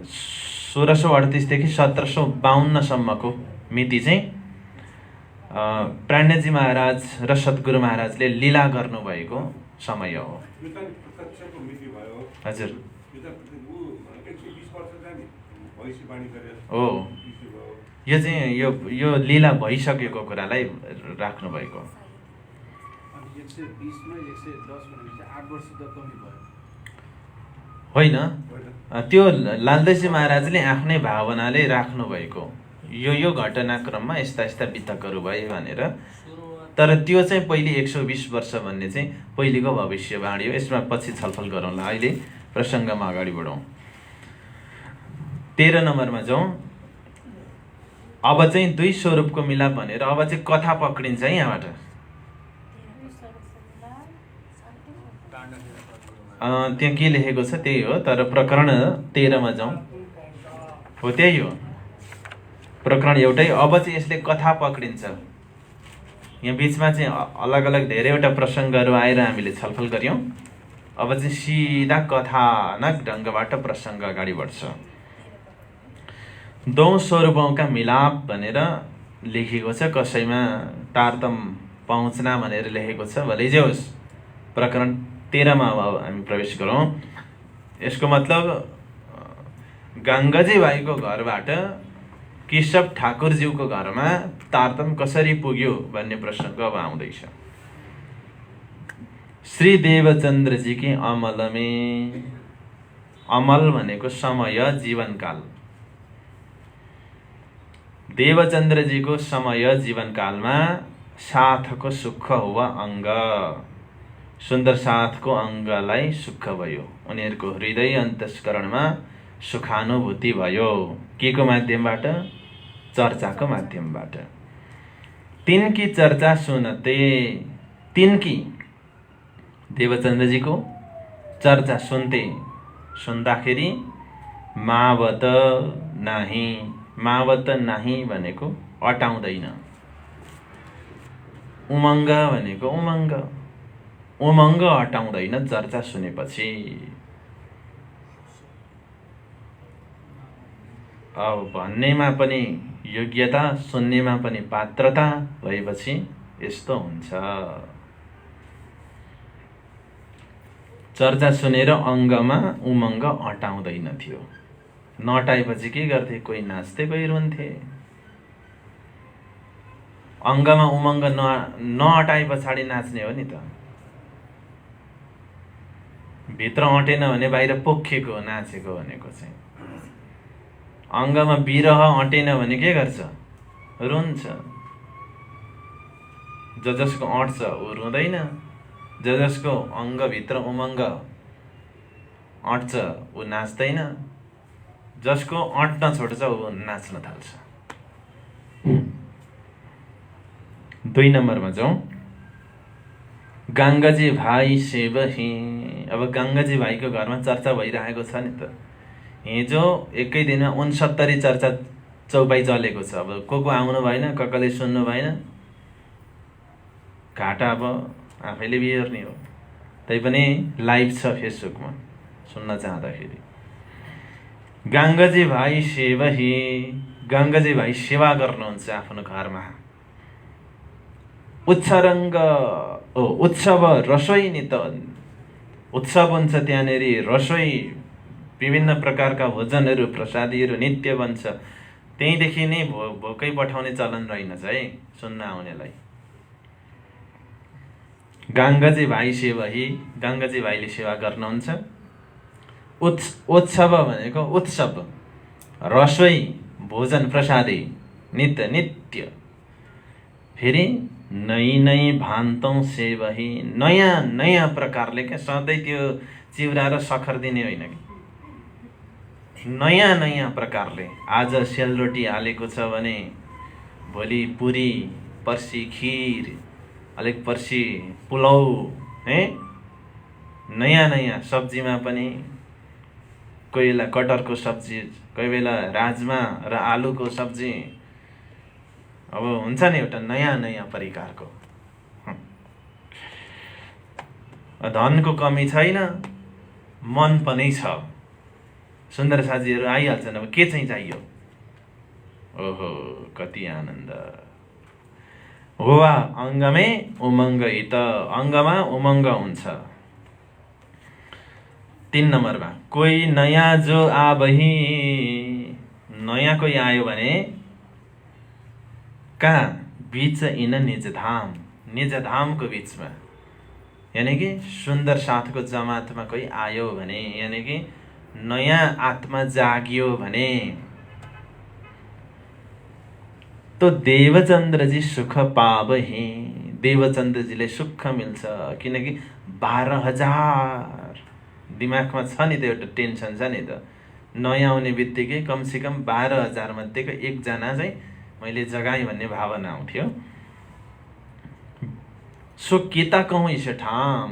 Speaker 1: 1638 देखि 1752 सम्मको मिति चाहिँ प्राण्यजी महाराज र सद्गुरु महाराजले लीला गर्नुभएको समय हो। हजुर हो, यो चाहिँ यो लीला भइसकेको कुरालाई राख्नु भएको।
Speaker 2: 120 मा 110 भनेपछि 8 वर्ष त कमी भयो
Speaker 1: होइन। त्यो लालदेशी महाराजले आफ्नै भावनाले राख्नु भएको। यो घटनाक्रममा यस्ता वितकहरू भए भनेर। तर त्यो चाहिँ पहिले 120 वर्ष भन्ने चाहिँ पहिलेको भविष्यवाणी हो। यसमा पछि छलफल गरौँला। अहिले प्रसङ्गमा अगाडि बढौँ। 13 नम्बरमा जाउँ। अब चाहिँ दुई स्वरूपको मिलाप भनेर अब चाहिँ कथा पक्रिन्छ है यहाँबाट। त्यहाँ के लेखेको छ त्यही हो, तर प्रकरण 13 मा जाउँ। हो त्यही हो, प्रकरण एउटै। अब चाहिँ यसले कथा पक्रिन्छ। यहाँ बिचमा चाहिँ अलग अलग धेरैवटा प्रसङ्गहरू आएर हामीले छलफल गऱ्यौँ। अब चाहिँ सिधा कथानक ढङ्गबाट प्रसङ्ग अगाडि बढ्छ। दो स्वरूपों का मिलाप भनेर लेखेको छ। कसैमा तारतम पहुँचना भनेर लेखेको छ। भलै जे होस्, प्रकरण 13 मा अब हामी प्रवेश गरौँ। यसको मतलब गङ्गाजी भाइको घरबाट केशव ठाकुरज्यूको घरमा तारतम कसरी पुग्यो भन्ने प्रसङ्ग अब आउँदैछ। श्री देवचन्द्रजी की अमल में, अमल भनेको समय, जीवनकाल। देवचन्द्रजीको समय जीवनकालमा साथको सुख हुआ अङ्ग, सुन्दर साथको अङ्गलाई सुख भयो। उनीहरूको हृदय अन्तस्करणमा सुखानुभूति भयो। के को माध्यमबाट? चर्चाको माध्यमबाट। तिनकी चर्चा सुनते, तिनकी देवचन्द्रजीको चर्चा सुन्थे, सुन्दाखेरि मावत नाही, मावत नाही भनेको अटाउँदैन। उमङ्ग भनेको उमङ्ग, उमङ्ग अटाउँदैन चर्चा सुनेपछि। अब भन्नेमा पनि योग्यता, सुन्नेमा पनि पात्रता भएपछि यस्तो हुन्छ। चर्चा सुनेर अङ्गमा उमङ्ग अटाउँदैन थियो। नअटाएपछि के गर्थे? कोही नाच्थे, कोही रुन्थे। अङ्गमा उमङ्ग नअटाए पछाडि नाच्ने हो नि त। भित्र अटेन भने बाहिर पोखेको नाचेको भनेको चाहिँ। अङ्गमा विरह अटेन भने के गर्छ? रुन्छ। जसको अट्छ ऊ रुँदैन, जसको अङ्गभित्र उमङ्ग अट्छ ऊ नाच्दैन, जसको अट्न छोड्छ ऊ नाच्न थाल्छ। 2 नम्बरमा जाउँ। गङ्गाजी भाइ सेवही। अब गङ्गाजी भाइको घरमा चर्चा भइरहेको छ नि त। हिजो एकै दिनमा 69 चर्चा चौपाई चलेको छ। अब को आउनु भएन, कसले सुन्नु भएन, घाटा अब आफैले बिहोर्ने हो। तैपनि लाइभ छ फेसबुकमा सुन्न चाहँदाखेरि। गङ्गाजी भाइ सेवही, गङ्गाजी भाइ सेवा गर्नुहुन्छ आफ्नो घरमा। उत्सव रसोई नि त उत्सव हुन्छ त्यहाँनेरि, रसोई विभिन्न प्रकारका भोजनहरू प्रसादीहरू नित्य बन्छ। त्यहीँदेखि नै भोकै पठाउने चलन रहेनछ है सुन्न आउनेलाई। गङ्गाजी भाइ सेवही, गङ्गाजी भाइले सेवा गर्नुहुन्छ। उत्सव भनेको उत्सव, रसोई भोजन प्रसादी नित्य। फेरि नै भान्तौँ सेवही, नयाँ प्रकारले क्या, सधैँ त्यो चिउरा र सखर दिने होइन कि, नयाँ प्रकारले। आज सेलरोटी हालेको छ भने भोलि पुरी, पर्सि खिर, अलिक पर्सि पुलाउ है। नयाँ सब्जीमा पनि कोही बेला कटहरको सब्जी, कोही बेला राजमा र आलुको सब्जी। अब हुन्छ नि एउटा नयाँ परिकारको। धनको कमी छैन, मन पनि छ। सुन्दर साथीहरू आइहाल्छन्। अब के चाहिँ चाहियो? ओहो कति आनन्द हो। अङ्गमै उमङ्ग हित, अङ्गमा उमङ्ग हुन्छ। 3 नम्बरमा कोही नयाँ जो आबही, नयाँ कोही आयो भने कहाँ? बीच इन निज धामको बीचमा, यानी कि सुन्दर साथको जमातमा कोही आयो भने, यानी कि नयाँ आत्मा जागियो भने तो देवचन्द्रजी सुख पावही, देवचन्द्रजीले सुख मिल्छ। किनकि 12,000 दिमागमा छ नि त, एउटा टेन्सन छ नि त। नयाँ आउने बित्तिकै कमसेकम 12,000 मध्येको एकजना चाहिँ मैले जगाएँ भन्ने भावना आउँथ्यो। सो केता कहूँ इस ठाम,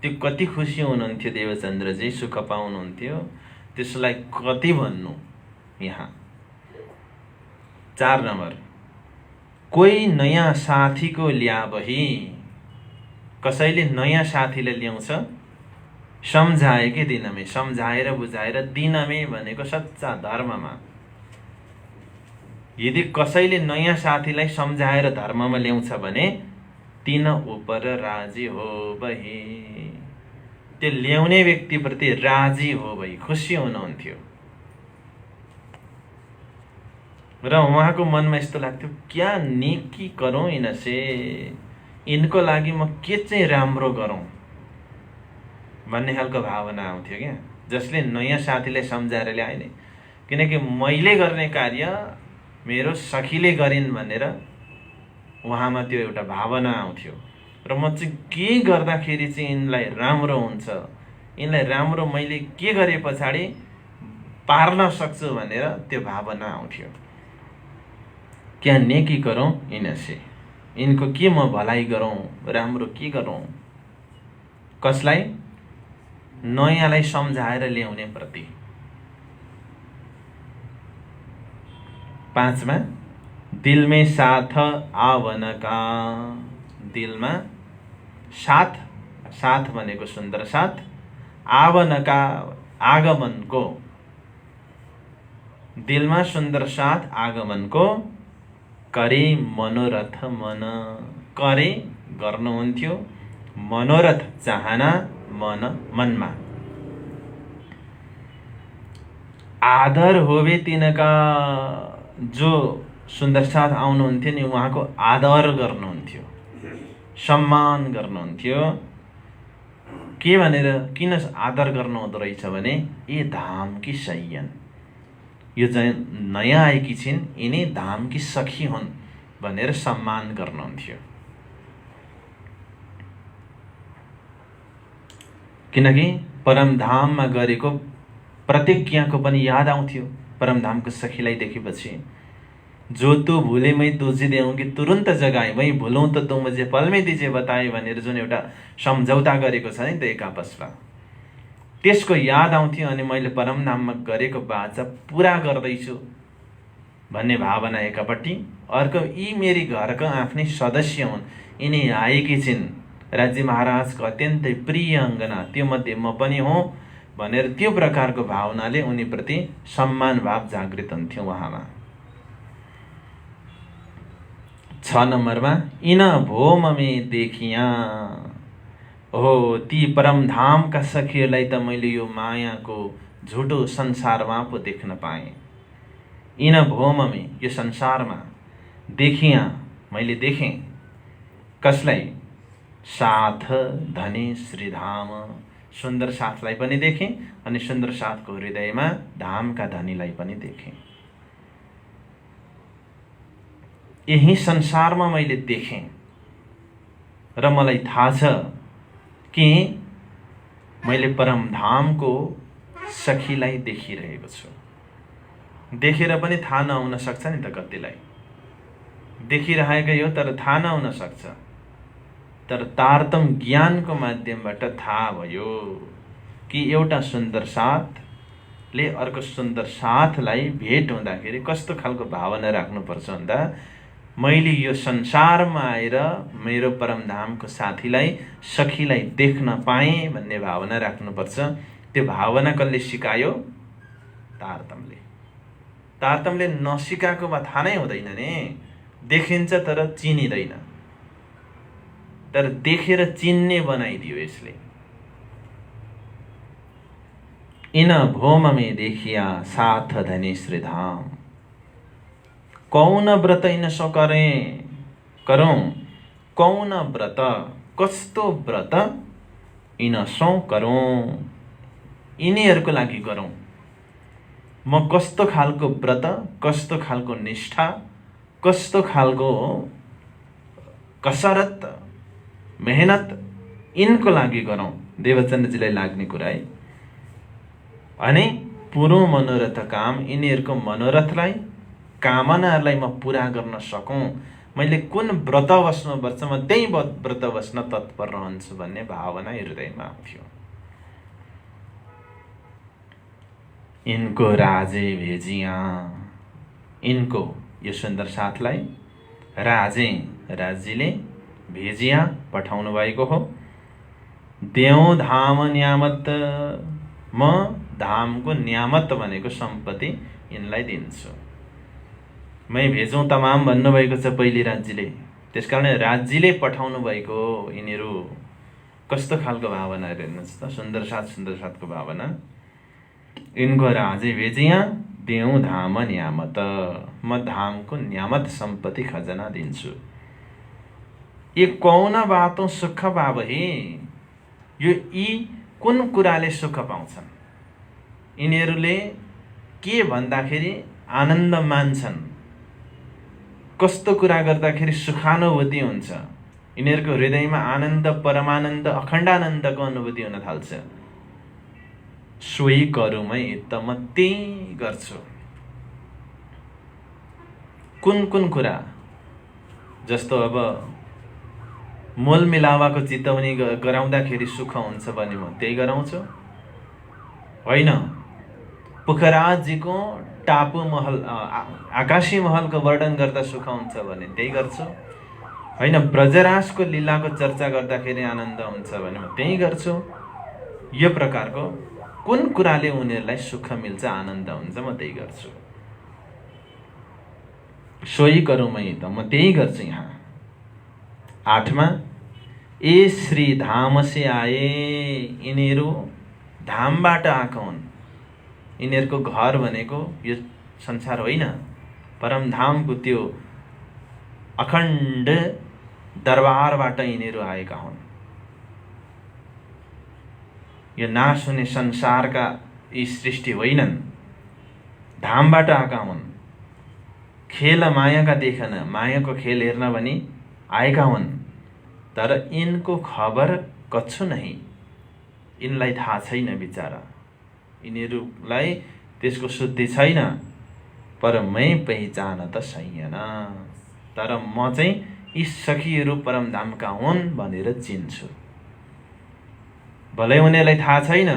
Speaker 1: त्यो कति खुसी हुनुहुन्थ्यो देवचन्द्रजी, सुख पाउनुहुन्थ्यो। त्यसलाई कति भन्नु यहाँ। 4 नम्बर कोही नयाँ साथीको ल्याबही, कसैले नयाँ साथीले ल्याउँछ। सम्झाएकै दिनमै, सम्झाएर बुझाएर दिनमै भनेको सच्चा धर्ममा। यदि कसैले नयाँ साथीलाई सम्झाएर धर्ममा ल्याउँछ भने तिन उपर राजी हो बही, त्यो ल्याउने व्यक्तिप्रति राजी हो भई खुसी हुनुहुन्थ्यो। र उहाँको मनमा यस्तो लाग्थ्यो, क्या नेकी गरौँ इनसे, इनको लागि म के चाहिँ राम्रो गरौँ भन्ने खालको भावना आउँथ्यो क्या। जसले नयाँ साथीलाई सम्झाएर ल्याए नि, किनकि मैले गर्ने कार्य मेरो सखीले गरिन् भनेर उहाँमा त्यो एउटा भावना आउँथ्यो। र म चाहिँ के गर्दाखेरि चाहिँ यिनलाई राम्रो हुन्छ, यिनलाई राम्रो मैले के गरे पछाडि पार्न सक्छु भनेर त्यो भावना आउँथ्यो। क्या नेकी गरौँ इनसे, इनको के म भलाइ गरौँ, राम्रो के गरौँ। कसलाई? नयाँलाई सम्झाएर ल्याउने प्रति। 5 मा दिलमै साथ आवन का, दिलमा साथ, साथ भनेको सुन्दर साथ, आवन का आगमनको, दिलमा सुन्दर साथ आगमनको, करे मनोरथ मन, करे गर्नुहुन्थ्यो, मनोरथ चाहना मनमा। आदर होवे तिनका, जो सुन्दर साथ आउनुहुन्थ्यो नि उहाँको आदर गर्नुहुन्थ्यो, सम्मान गर्नुहुन्थ्यो। के भनेर, किन आदर गर्नुहुँदो रहेछ भने ए धामकी सैयन, यो चाहिँ नयाँ आएकी छिन्, यिनी धामकी सखी हुन् भनेर सम्मान गर्नुहुन्थ्यो। किनकि परमधाममा गरेको प्रतिज्ञाको पनि याद आउँथ्यो परमधामको सखीलाई देखेपछि। जो तू भूले मै तुझे देऊँगी तुरुन्त जगाए, वही भुलौँ त तू मुझे पलमै दिजे बताए भनेर जुन एउटा सम्झौता गरेको छ नि त एक आपसमा, त्यसको याद आउँथ्यो। अनि मैले परमधाममा गरेको बाचा पुरा गर्दैछु भन्ने भावना एकापट्टि, अर्को यी मेरी घरका आफ्नै सदस्य हुन्, यिनी आएकी छिन्, राज्य महाराजको अत्यन्तै प्रिय अङ्गना, त्यो मध्ये म पनि हुँ भनेर त्यो प्रकारको भावनाले उनीप्रति सम्मान भाव जागृत हुन्थ्यो उहाँमा। 6 नम्बरमा इन भो ममे देखिया, हो ती परमधामका सखीहरूलाई त मैले यो मायाको झुटो संसारमा पो देख्न पाएँ। इन भो ममे, यो संसारमा देखिया, मैले देखेँ कसलाई? साथ धनी श्रीधाम, सुन्दर साथलाई पनि देखेँ अनि सुन्दर साथको हृदयमा धामका धनीलाई पनि देखेँ। यही संसारमा मैले देखेँ र मलाई थाहा छ कि मैले परमधामको सखीलाई देखिरहेको छु। देखेर पनि थाहा नहुन सक्छ नि त कतिलाई, देखिरहेकै हो तर थाहा नहुन सक्छ, तर तारतम ज्ञानको माध्यमबाट थाहा भयो कि एउटा सुन्दर साथले अर्को सुन्दर साथलाई भेट हुँदाखेरि कस्तो खालको भावना राख्नुपर्छ भन्दा, मैले यो संसारमा आएर मेरो परमधामको साथीलाई सखीलाई देख्न पाएँ भन्ने भावना राख्नुपर्छ। त्यो भावना कसले सिकायो? तारतमले। तारतमले नसिकाएकोमा थाहा नै हुँदैन नि, देखिन्छ तर चिनिँदैन, तर देखेर चिन्ने बनाइदियो यसले। इन भोम में देखिया साथ धनी श्रीधाम, कौन व्रत इन सो करें करूं, कौन व्रत, कस्तो व्रत इन सो करूं, यिनीहरूको लागि गरौँ। म कस्तो खालको व्रत, कस्तो खालको निष्ठा, कस्तो खालको कसरत, मेहनत यिनको लागि गरौँ। देवचन्द्रजीलाई लाग्ने कुरा है। अनि पुरो मनोरथ काम, यिनीहरूको मनोरथलाई, कामनाहरूलाई म पुरा गर्न सकौँ, मैले कुन व्रत बस्नुपर्छ म त्यही व्रत बस्न तत्पर रहन्छु भन्ने भावना हृदयमा आउँथ्यो। इनको राजे भेजिया, इनको यो सुन्दर साथलाई राजीले भेजिया पठाउनु भएको हो। देऊ धाम न्यामत, म धामको न्यामत भनेको सम्पत्ति यिनलाई दिन्छु। मै भेजौँ तमाम भन्नुभएको छ पहिले राज्यले, त्यसकारण राज्यले पठाउनु भएको हो। यिनीहरू कस्तो खालको भावना हेर्नुहोस् त, सुन्दर साथको भावना। इनको राजे भेजिया देऊ धाम न्यामत, म धामको न्यामत सम्पत्ति खजना दिन्छु। ये कौन बातों सुख पावही, यो यी कुन कुराले सुख पाउँछन्? यिनीहरूले के भन्दाखेरि आनन्द मान्छन्, कस्तो कुरा गर्दाखेरि सुखानुभूति हुन्छ, यिनीहरूको हृदयमा आनन्द, परमानन्द, अखण्डानन्दको अनुभूति हुन थाल्छ। सोही करुमै त म त्यही गर्छु। कुन कुन कुरा? जस्तो अब मोल मिलावाको चितवनी गराउँदाखेरि सुख हुन्छ भने म त्यही गराउँछु। होइन, पुखराजजीको टापु महल, आकाशी महलको वर्णन गर्दा सुख हुन्छ भने त्यही गर्छु। होइन, ब्रजराजको लीलाको चर्चा गर्दाखेरि आनन्द हुन्छ भने म त्यही गर्छु। यो प्रकारको कुन कुराले उनीहरूलाई सुख मिल्छ, आनन्द हुन्छ, म त्यही गर्छु। सोही करुमै त म त्यही गर्छु। यहाँ 8मा ए श्री धाम से आए, यिनीहरू धामबाट आएका हुन्। यिनीहरूको घर भनेको यो संसार होइन, परमधामको त्यो अखण्ड दरबारबाट यिनीहरू आएका हुन्। यो नाश हुने संसारका यी सृष्टि होइनन्, धामबाट आएका हुन्। खेल मायाका देखन, मायाको खेल हेर्न भनी आएका हुन्। तर यिनको खबर कछु नहीं, यिनलाई थाहा छैन बिचारा, यिनीहरूलाई त्यसको शुद्धि छैन। पर मै पहिचान त छैन, तर म चाहिँ यी सखीहरू परमधामका हुन् भनेर चिन्छु। भलै उनीहरूलाई थाहा छैन,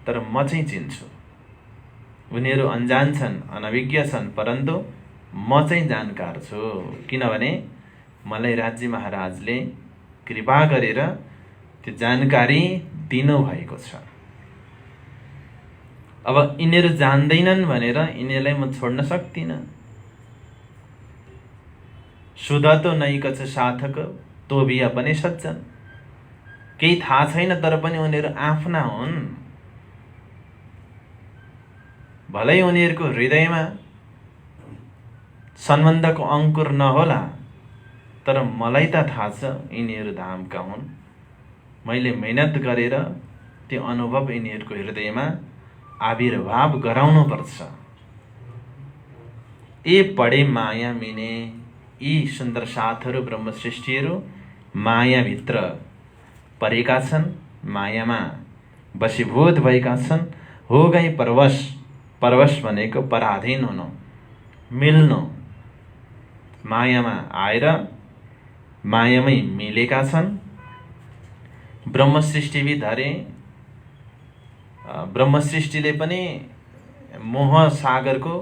Speaker 1: तर म चाहिँ चिन्छु। उनीहरू अनजान छन्, अनभिज्ञ छन्, परन्तु म चाहिँ जानकार छु, किनभने मलाई राज्य महाराजले कृपा गरेर त्यो जानकारी दिनुभएको छ। अब यिनीहरू जान्दैनन् भनेर यिनीहरूलाई म छोड्न सक्दिनँ। सुधा तो नैकछ साथक तो भी अपने सज्जन। केही थाहा छैन तर पनि उनीहरू आफ्ना हुन्। भलै उनीहरूको हृदयमा सम्बन्धको अङ्कुर नहोला, तर मलाई त थाहा छ यिनीहरू धामका हुन्। मैले मेहनत गरेर त्यो अनुभव यिनीहरूको हृदयमा आविर्भाव गराउनुपर्छ। ए पढे माया मिने, यी सुन्दर साथहरू ब्रह्म सृष्टिहरू मायाभित्र परेका छन्, मायामा वशीभूत भएका छन्। हो गई परवश, परवश भनेको पराधीन हुनु, मिल्नु। मायामा आएर मायामै मिलेका छन्। ब्रह्म सृष्टि भी धरे, ब्रह्म सृष्टिले पनि मोह सागरको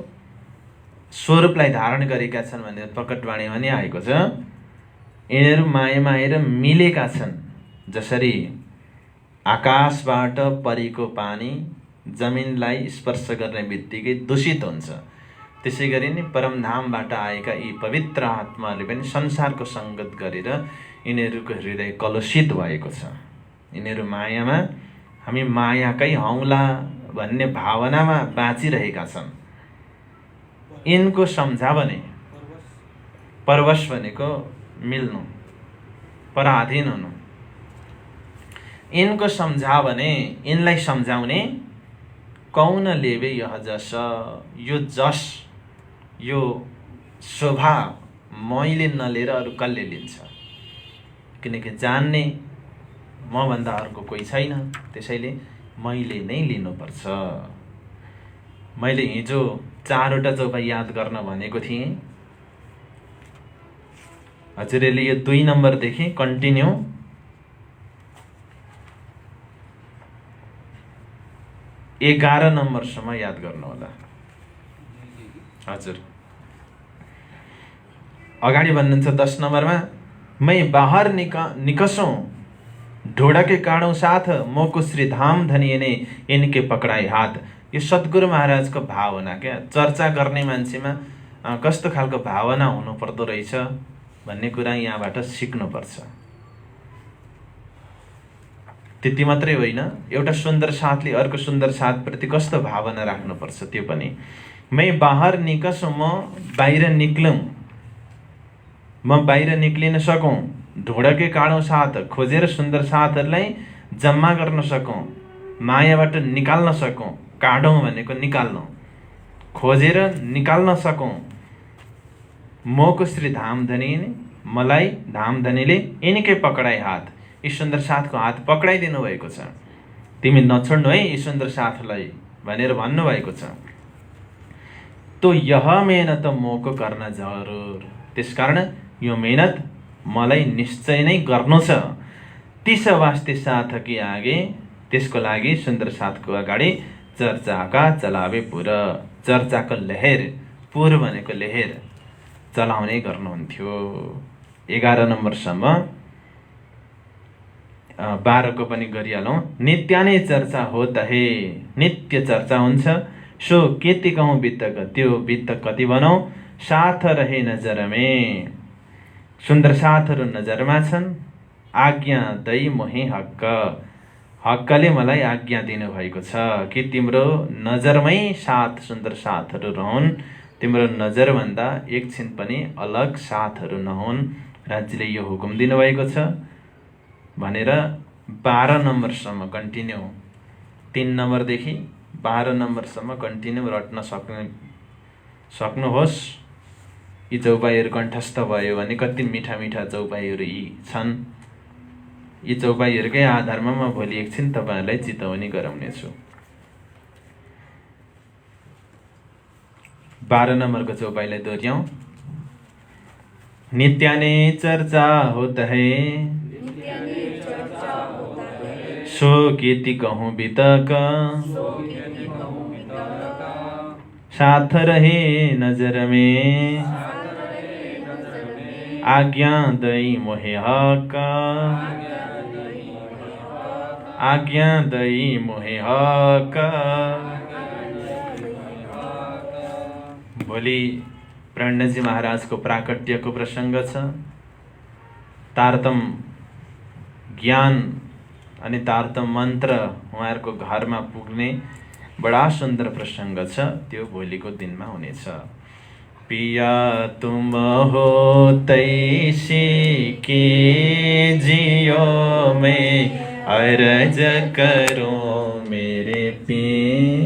Speaker 1: स्वरूपलाई धारण गरेका छन् भनेर प्रकटवाणीमा नि आएको छ। यिनीहरू मायामा आएर मिलेका छन्। जसरी आकाशबाट परेको पानी जमिनलाई स्पर्श गर्ने बित्तिकै दूषित हुन्छ, त्यसै गरी नै परमधामबाट आएका यी पवित्र आत्माले पनि संसारको सङ्गत गरेर यिनीहरूको हृदय कलुषित भएको छ। यिनीहरू मायामा, हामी मायाकै हौला भन्ने भावनामा बाँचिरहेका छन्। यिनको सम्झा भने परवश भनेको मिल्नु, पराधीन हुनु। यिनको सम्झा भने यिनलाई सम्झाउने कौन लेवे यह जस, यो जस यो शोभा मैले नलिएर अरू कसले लिन्छ? किनकि जान्ने मभन्दा अर्को कोही छैन, त्यसैले मैले नै लिनुपर्छ। मैले हिजो 4वटा चौपाई याद गर्न भनेको थिएँ। हजुरले यो 2 नम्बरदेखि कन्टिन्यू 11 नम्बरसम्म याद गर्नुहोला। हजुर अगाडि भन्नुहुन्छ 10 नम्बरमा, मैं बाहर निकसौं ढोड़ा के काँडों साथ, मोको श्री धाम धनिए ने इनके पकडाए हात। यो सद्गुरु महाराजको भावना क्या, चर्चा गर्ने मान्छेमा कस्तो खालको भावना हुनुपर्दो रहेछ भन्ने कुरा यहाँबाट सिक्नुपर्छ। त्यति मात्रै होइन, एउटा सुन्दर साथले अर्को सुन्दर साथप्रति कस्तो भावना राख्नुपर्छ त्यो पनि। मैं बाहर निकसौं, म बाहिर निक्लौँ, म बाहिर निक्लिन सकौँ। ढोडकै काँडो साथ, खोजेर सुन्दर साथहरूलाई जम्मा गर्न सकौँ, मायाबाट निकाल्न सकौँ। काँडौँ भनेको निकाल्नु, खोजेर निकाल्न सकौँ। मोको श्री धामधनी, मलाई धामधनीले यिनकै पकडाई हात, यी सुन्दर साथको हात पक्राइदिनु भएको छ। तिमी नछोड्नु है यी सुन्दर साथलाई भनेर भन्नुभएको छ। तो यह मेहनत मोको गर्न जरुर, त्यसकारण यो मेहनत मलाई निश्चय नै गर्नु छ। तीस वास्ते साथ कि आगे, त्यसको लागि सुन्दर साथको अगाडि चर्चाका चलावे पुर, चर्चाको लहेर, पुर भनेको लहेर चलाउने गर्नुहुन्थ्यो। 11 नम्बरसम्म 12 को पनि गरिहालौँ। नित्य नै चर्चा हो तहे, नित्य चर्चा हुन्छ। सो केति कहूँ बित्तक, त्यो बित्त कति भनौँ। साथ रहे नजरमे, सुन्दर साथहरू नजरमा छन्। आज्ञा दै मोहे हक्क, हक्कले मलाई आज्ञा दिनुभएको छ कि तिम्रो नजरमै साथ सुन्दर साथहरू रहन्, तिम्रो नजरभन्दा एकछिन पनि अलग साथहरू नहुन्। राज्यले यो हुकुम दिनुभएको छ भनेर 12 नम्बरसम्म कन्टिन्यू, 3 नम्बरदेखि 12 नम्बरसम्म कन्टिन्यू रट्न सक्नुहोस्। यी चौपाईहरू कण्ठस्थ भयो भने कति मिठा मिठा चौपाईहरू यी छन्। यी चौपाईहरूकै आधारमा म भोलि एकछिन तपाईँहरूलाई चितवनी गराउनेछु। 12 नम्बरको चौपाईलाई दोहोऱ्याउँ। नित्य ने चर्चा होत है, सो केति कहूँ बितक। साथ रहे नजर में, आज्ञा दई मोहे हक, आज्ञा दई मोहे हक। भोलि प्रणजी महाराजको प्राकट्यको प्रसङ्ग छ। तारतम ज्ञान अनि तारतम मन्त्र उहाँहरूको घरमा पुग्ने बडा सुन्दर प्रसङ्ग छ। त्यो भोलिको दिनमा हुनेछ। पिया तुम हो तैसी के जियो में अर्ज करो मेरे पिया,